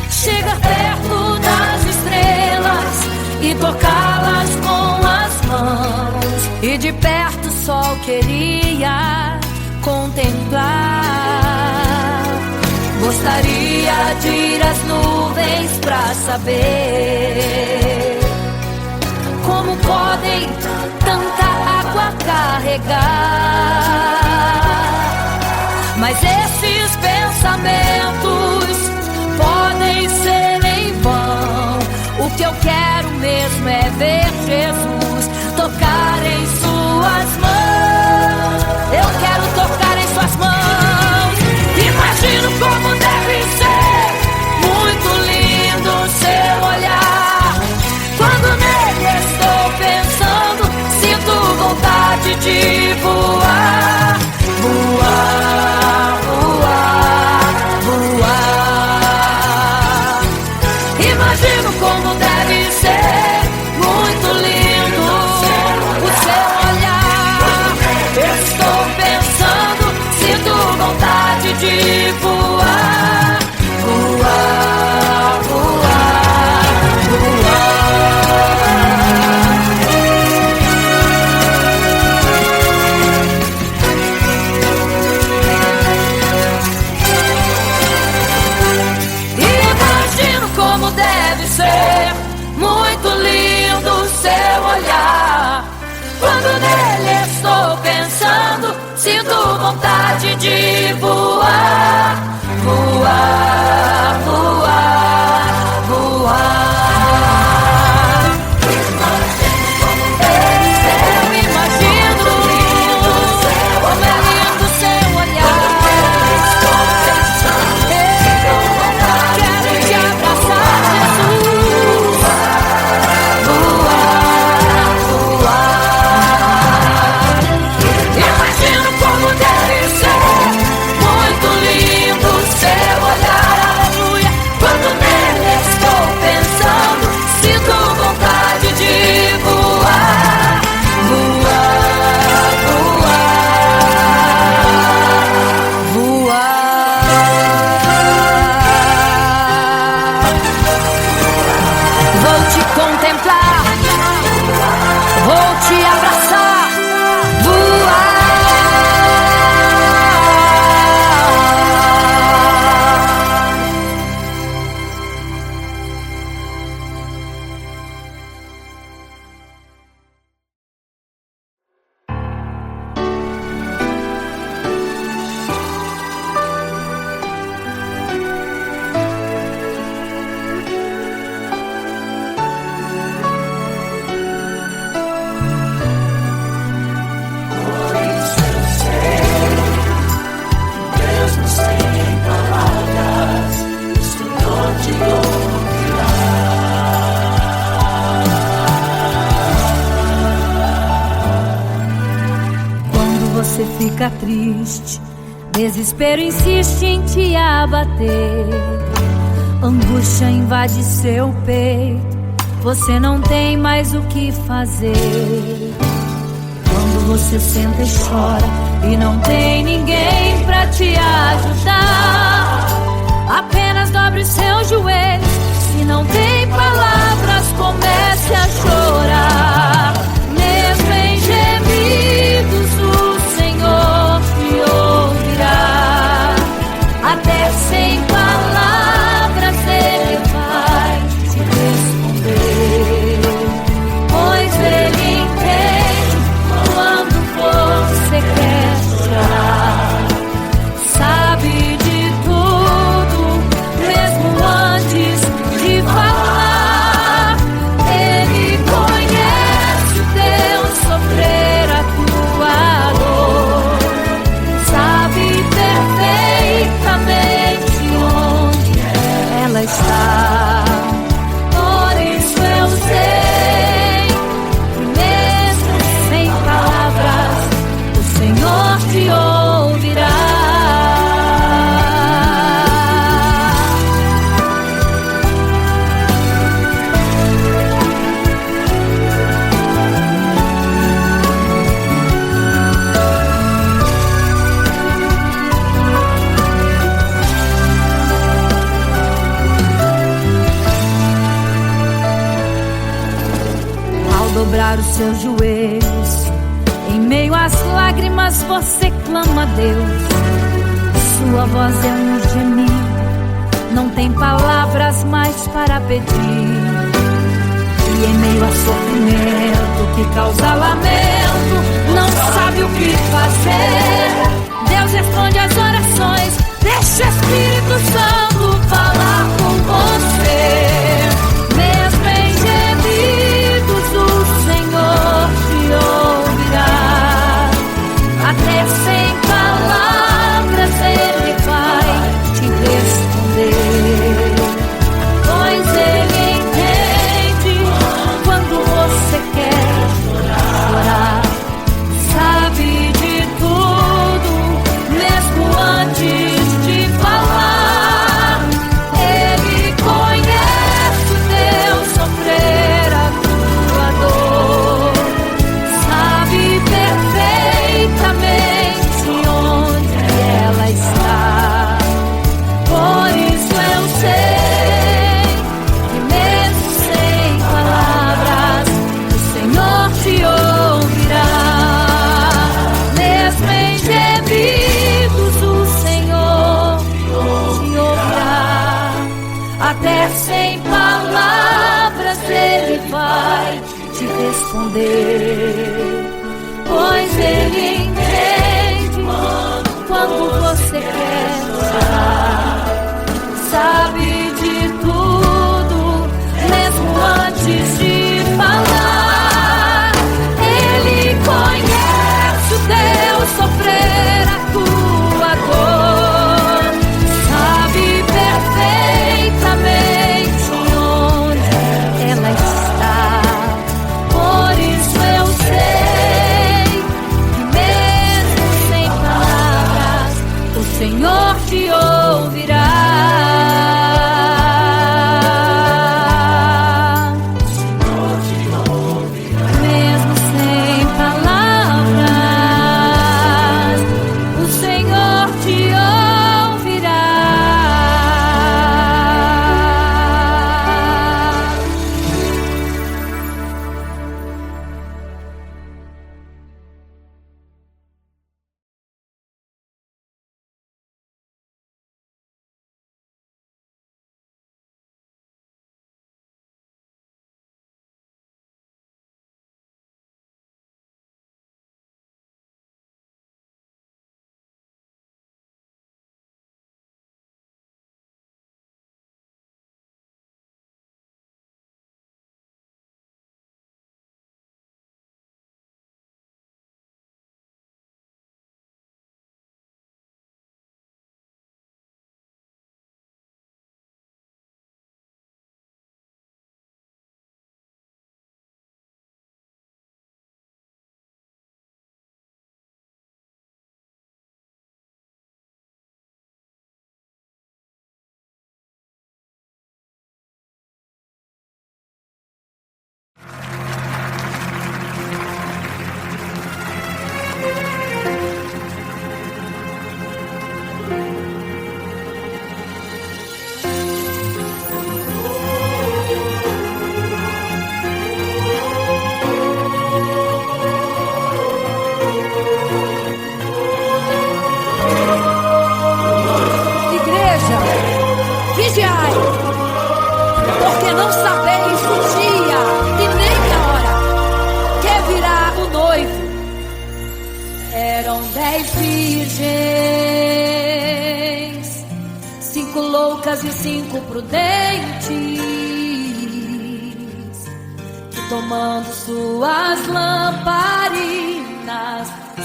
Chegar perto das estrelas e tocá-las com as mãos, e de perto só queria contemplar. Gostaria de ir às nuvens pra saber como podem tanta água carregar. Mas esses pensamentos podem ser em vão. O que eu quero mesmo é ver Jesus tocar em suas mãos. Eu quero tocar em suas mãos. Imagino como deve ser muito lindo seu olhar. Quando nele estou pensando, sinto vontade de voar, voar, voar, voar. Imagino como deve ser muito lindo o seu olhar. Estou pensando, sinto vontade de voar, voar, voar, voar. Imagino como deve ser muito lindo o seu olhar. Quando nele estou pensando, sinto vontade de voar, voar, voar, voar. Eu imagino como é lindo o seu olhar. Eu quero te abraçar, Jesus. Voar, voar. Imagino como deve ser muito lindo fica triste, desespero insiste em te abater, angústia invade seu peito, você não tem mais o que fazer. Quando você senta e chora e não tem ninguém pra te ajudar, apenas dobre os seus joelhos. Se não tem palavras, comece a chorar. Mesmo em gemidos, o Senhor te ouvirá. Até sem palavras Ele vai te responder, pois Ele entende quando você quer chorar. Sabe de tudo, mesmo antes de falar. Ele conhece o teu sofrer, a tua dor. Sabe perfeitamente onde ela está. Por isso eu sei que mesmo sem palavras, o Senhor te ouvirá. Ao dobrar os seus joelhos, em meio às lágrimas você clama a Deus. Sua voz é um gemido, não tem palavras mais para pedir. E em meio a sofrimento que causa lamento, não sabe o que fazer. Deus responde às orações, deixa o Espírito Santo falar com você. Mesmo em gemidos, o Senhor te ouvirá. Até sem palavras Ele vai te responder, pois Ele entende quando você quer chorar. Sabe de tudo, mesmo antes de falar. Ele conhece o teu sofrer, a tua dor. Sabe perfeitamente onde ela está. Por isso eu sei que mesmo sem palavras, o Senhor te ouvirá. Mesmo em gemidos, o Senhor te ouvirá. Até sem palavras Ele vai te responder, pois Ele entende quando você quer chorar. Sabe de tudo, mesmo antes de falar. Ele conhece o teu sofrer, a tua dor. Sabe perfeitamente onde ela está. Por isso eu sei que mesmo sem palavras, o Senhor te ouvirá. não sabeis o dia e nem a hora que virá o noivo. Eram 10 virgens, 5 loucas e 5 prudentes, que tomando suas lamparinas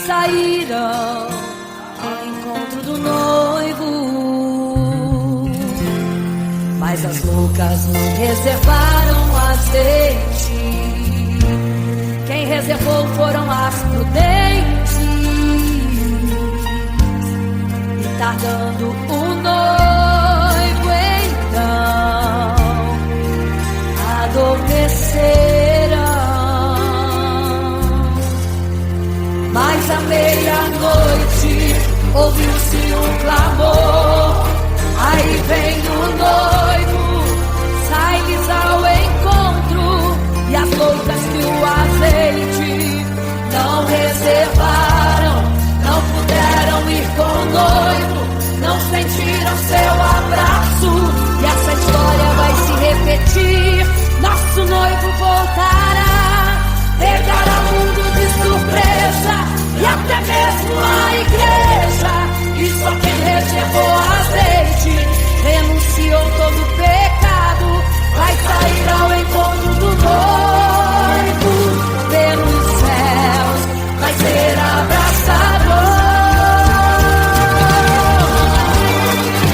saíram ao encontro do noivo. Mas as loucas não reservaram azeite, quem reservou foram as prudentes. E tardando o noivo então adormeceram. Mas à meia-noite ouviu-se um clamor, aí vem o noivo, sai-lhes ao encontro. E as loucas que o azeite não reservaram, não puderam ir com o noivo, não sentiram seu abraço. E essa história vai se repetir, nosso noivo voltará, pegará o mundo de surpresa, e até mesmo a igreja. E só quem reservou azeite, renunciou todo pecado, vai sair ao encontro do noivo. Pelos céus vai ser abraçador.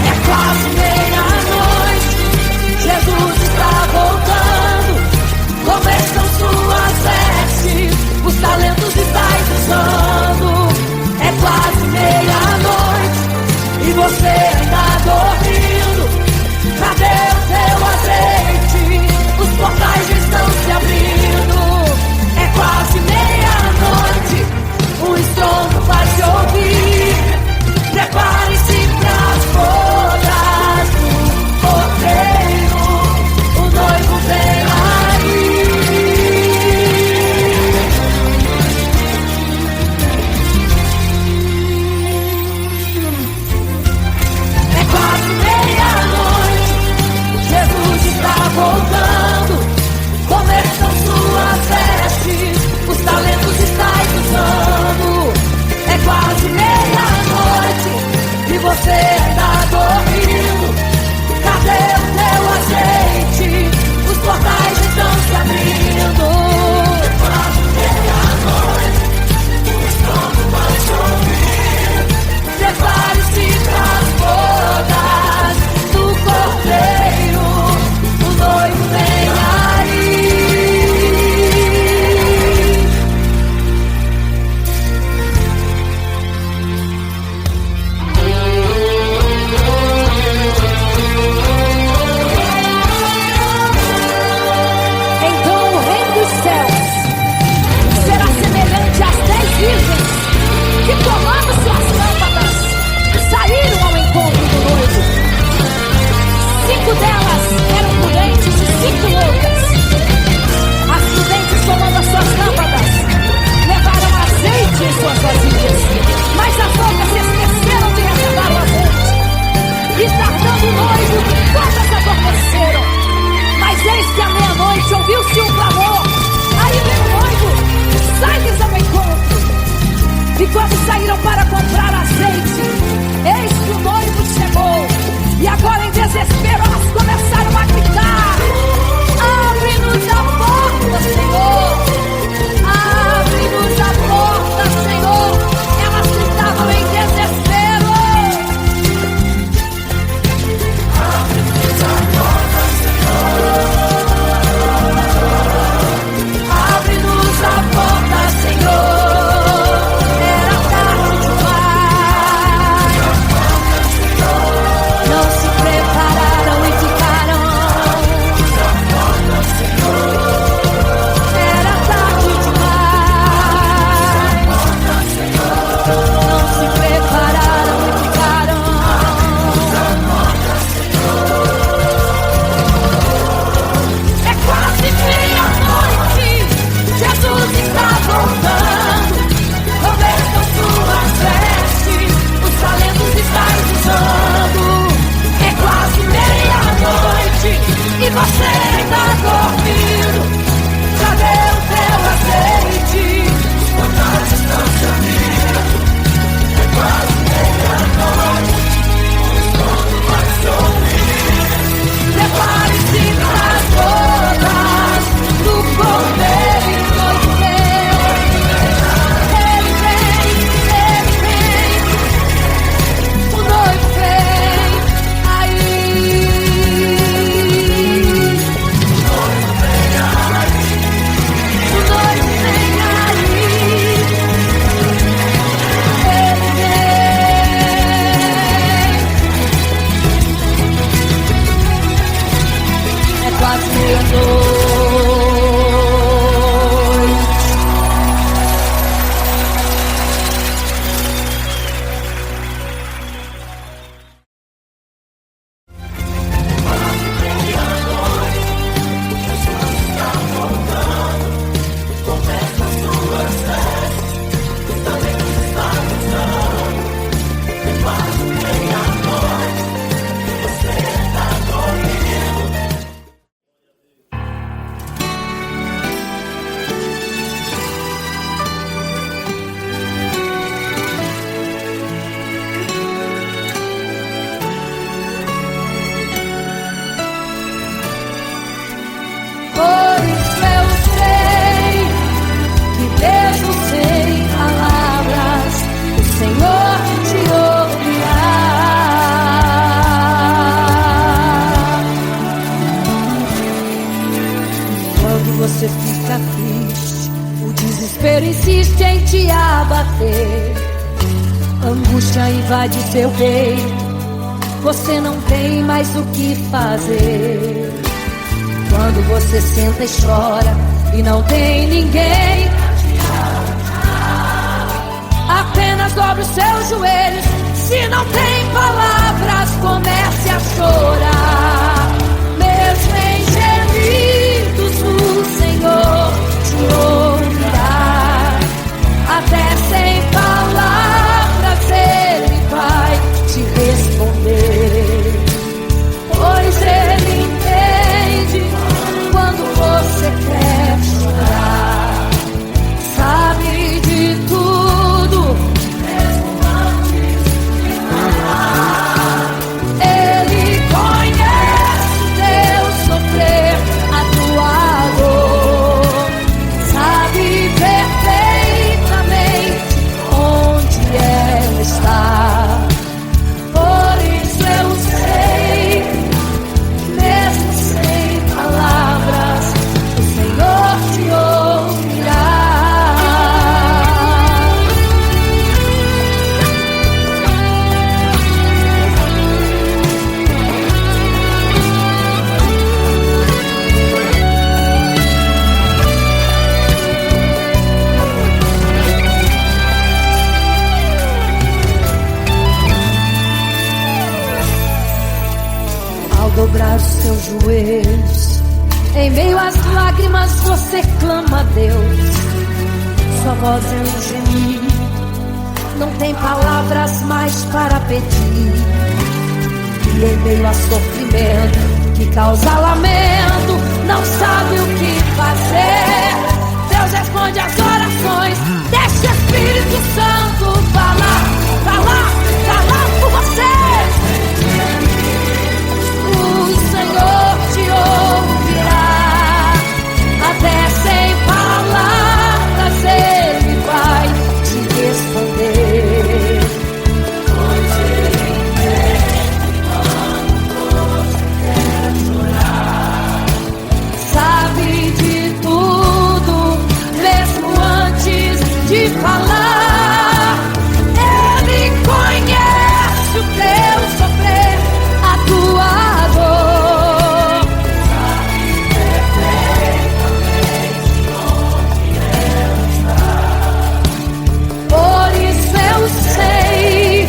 É quase meia-noite, Jesus está voltando. Como estão suas vestes? Os talentos estáis usando. É quase meia-noite e você ainda dormindo. Cadê o teu azeite? Os portais estão se abrindo. É quase meia-noite, o estrondo vai se ouvir. Prepare-se pras bodas do cordeiro, o noivo vem aí. É quase meia-noite, Jesus está voltando. Como estão suas vestes? Os talentos estáis usando. É quase meia-noite e você ainda dormindo. Cadê o teu azeite? Os portais estão se abrindo. É quase meia-noite, o estrondo vai se ouvir. Prepare-se pras bodas do cordeiro, o noivo vem aí. Então o reino dos céus será semelhante às 10 virgens que, tomando suas lâmpadas, saíram ao encontro do noivo. 5 delas eram prudentes e 5 loucas. As prudentes, tomando as suas lâmpadas, levaram azeite em suas vasilhas, mas as loucas se esqueceram de reservar o azeite. E tardando o noivo, todas adormeceram. Mas eis que à meia-noite ouviu-se um clamor, aí vem o noivo, sai-lhes ao encontro. E quando saíram para comprar azeite, eis que o noivo chegou. E agora em desespero elas começaram a gritar: abre-nos a porta, Senhor! Abre-nos a porta, Senhor! Elas gritavam em desespero. Abre-nos a porta, Senhor. Abre-nos a porta, Senhor! Era tarde demais. Não se prepararam às meia-noite. Você fica triste, o desespero insiste em te abater. Angústia invade seu peito, você não tem mais o que fazer. Quando você senta e chora e não tem ninguém, apenas dobre os seus joelhos. Se não tem palavras, comece a chorar. Mesmo em gemidos, o Senhor te ouvirá. Até sem palavras Ele vai te responder, pois Ele entende quando você quer chorar. Sabe de tudo, mesmo antes de falar. Ele conhece o teu sofrer, a tua dor. Sabe perfeitamente onde ela está. Por isso eu sei, mesmo sem palavras, o Senhor te ouvirá. Ao dobrar os seus joelhos, em meio às lágrimas você clama a Deus. Sua voz é um gemido, não tem palavras mais para pedir. E em meio a sofrimento que causa lamento, não sabe o que fazer. Deus responde às orações, deixa o Espírito Santo falar, falar, falar por você. O Senhor te ouvirá. Até sem palavras Ele vai te responder, pois Ele entende quando você quer chorar. Sabe de tudo, mesmo antes de falar. Ele conhece o teu sofrer, a tua dor. Sabe perfeitamente onde ela está. Por isso eu sei,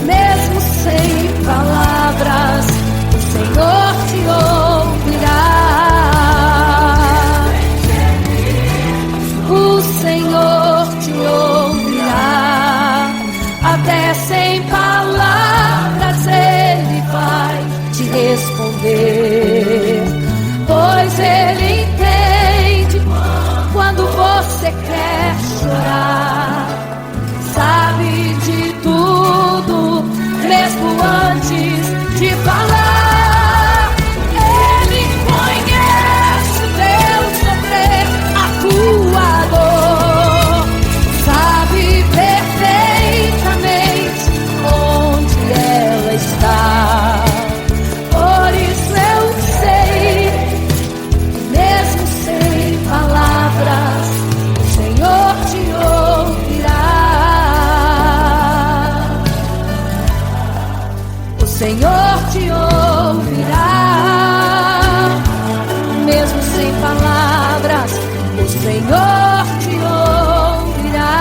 mesmo sem palavras, o Senhor te ouvirá. O Senhor te ouvirá. Até sem palavras Ele vai te responder, pois Ele entende quando você quer chorar. Sabe de tudo, mesmo antes de falar. Ele conhece o teu sofrer, a tua dor. Sabe perfeitamente onde ela está. Por isso eu sei, mesmo sem palavras, o Senhor te ouvirá. O Senhor te ouvirá. Senhor te ouvirá.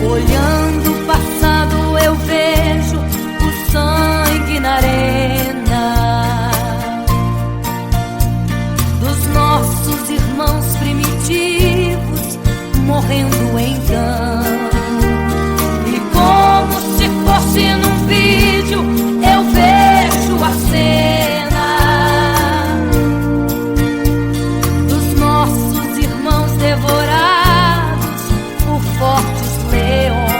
Olhando o passado eu vejo o sangue na arena dos nossos irmãos primitivos morrendo então. E como se fosse num vídeo eu vejo a cena dos nossos irmãos devorados por fortes leões.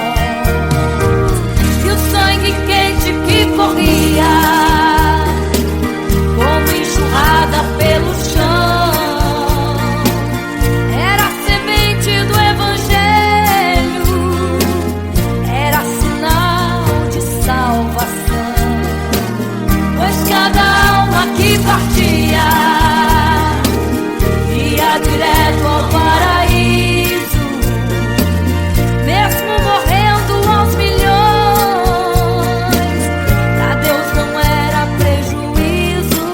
E o sangue quente que corria como enxurrada pelo chão era a semente do evangelho, era sinal de salvação. Pois cada alma que partia ia direto ao paraíso, mesmo morrendo aos milhões. Pra Deus não era prejuízo.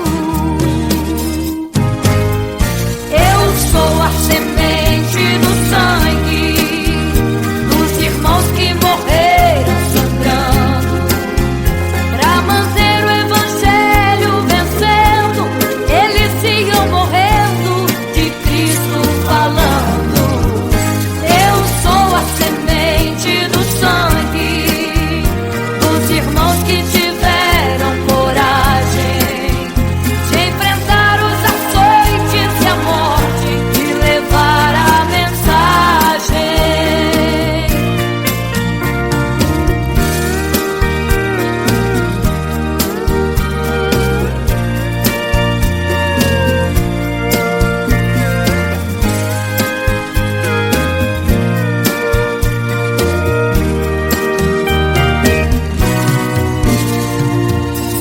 Eu sou a semente do sangue dos irmãos que morreram sangrando pra manter o evangelho vencendo. Eles iam morrendo de Cristo falando. Eu sou a semente do sangue dos irmãos que tiveram coragem de enfrentar os açoites e a morte e levar a mensagem.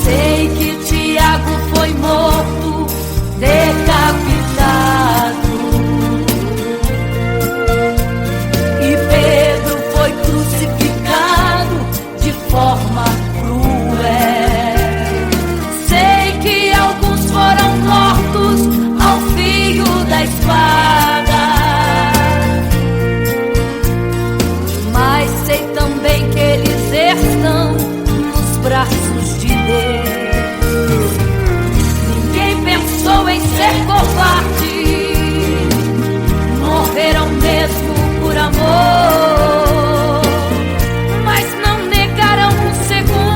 Sei que Tiago foi morto, decapitado, e Pedro foi crucificado de forma cruel. Sei que alguns foram mortos ao fio da espada, mas sei também que eles estão nos braços de Deus. Ninguém pensou em ser covarde, morreram mesmo por amor, mas não negaram um segundo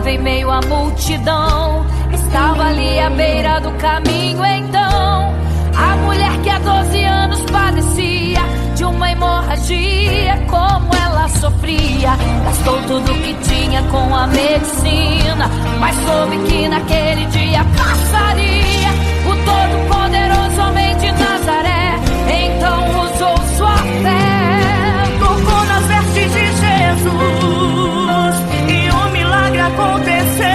estava em meio à multidão, estava ali à beira do caminho. Então a mulher que há 12 anos padecia de uma hemorragia, como ela sofria, gastou tudo que tinha com a medicina, mas soube que naquele dia passaria. O todo-poderoso homem de Nazaré então usou sua fé, tocou nas vestes de Jesus e um milagre aconteceu.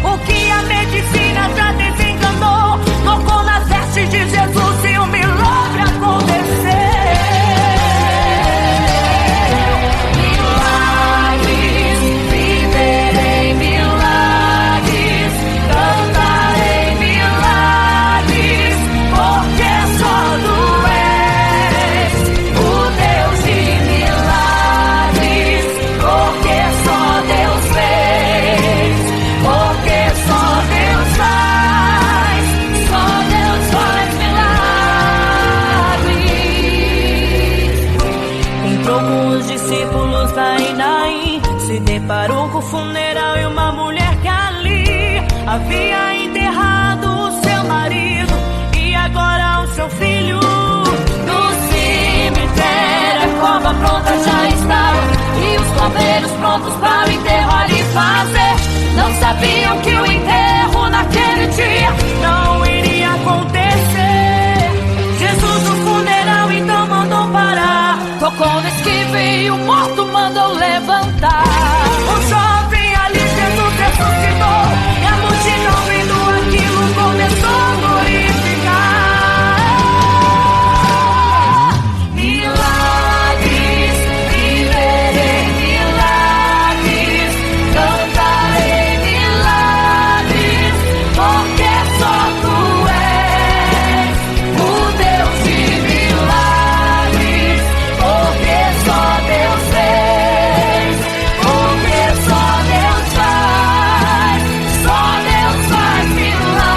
O que a medicina já desenganou, tocou nas vestes de Jesus e um milagre aconteceu. Milagres, viverei milagres, cantarei milagres, porque só tu és o Deus de milagres, porque só Deus fez, porque só Deus faz milagres. Entrou com os discípulos lá em Naim, se deparou com o funeral e uma mulher que ali havia enterrado o seu marido e agora o seu filho. No cemitério a cova pronta já estava e os coveiros prontos para o enterro ali fazer. Não sabiam que o enterro naquele dia não iria acontecer. Jesus no funeral então mandou parar, tocou no esquive e o morto mandou levantar. o jovem ali Jesus ressuscitou e a multidão vendo aquilo começou a glorificar. Milagres, viverei milagres, cantarei milagres, porque só tu és o Deus de milagres, porque só Deus fez, porque só Deus faz milagres.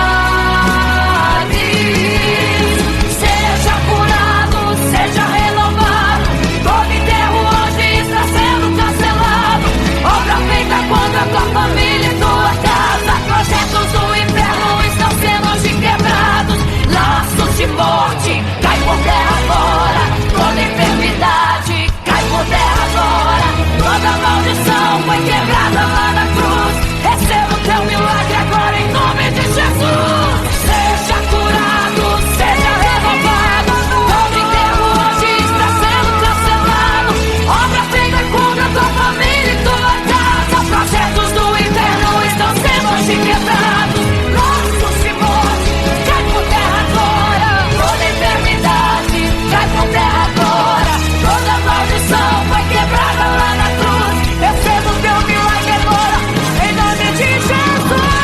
Seja curado, seja renovado, todo enterro hoje está sendo cancelado. Obra feita contra a tua família e tua casa, projetos do inferno estão sendo hoje quebrados. Laços de morte cai por terra agora, toda enfermidade cai por terra agora, toda maldição foi quebrada lá na cruz. Receba o teu milagre agora em nome de Jesus. Seja curado, seja renovado, todo enterro hoje está sendo cancelado. Obra feita contra a tua família e tua casa, projetos do inferno estão sendo hoje quebrados. Laços de morte cai por terra agora, toda enfermidade cai por terra agora, toda maldição foi quebrada lá na cruz. Receba o teu milagre agora em nome de Jesus.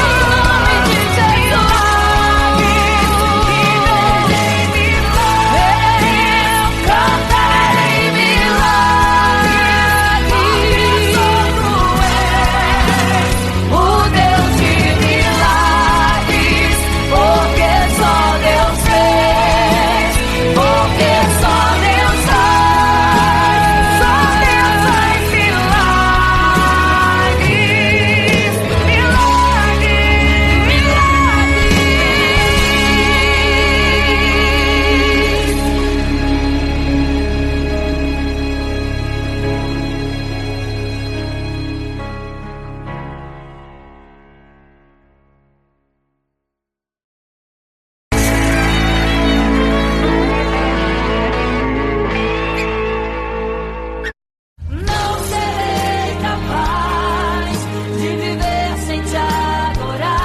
Em nome de Jesus. Viverei milagres, cantarei milagres, porque só tu és o Deus de milagres, porque só Deus fez, porque só Deus faz milagres, milagres, milagres. Não serei capaz de viver sem te adorar.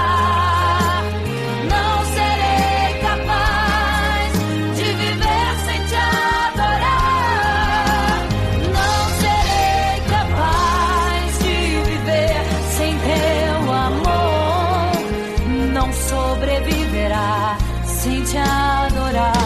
Não serei capaz de viver sem te adorar. Não serei capaz de viver sem teu amor. Não sobreviverá sem te adorar.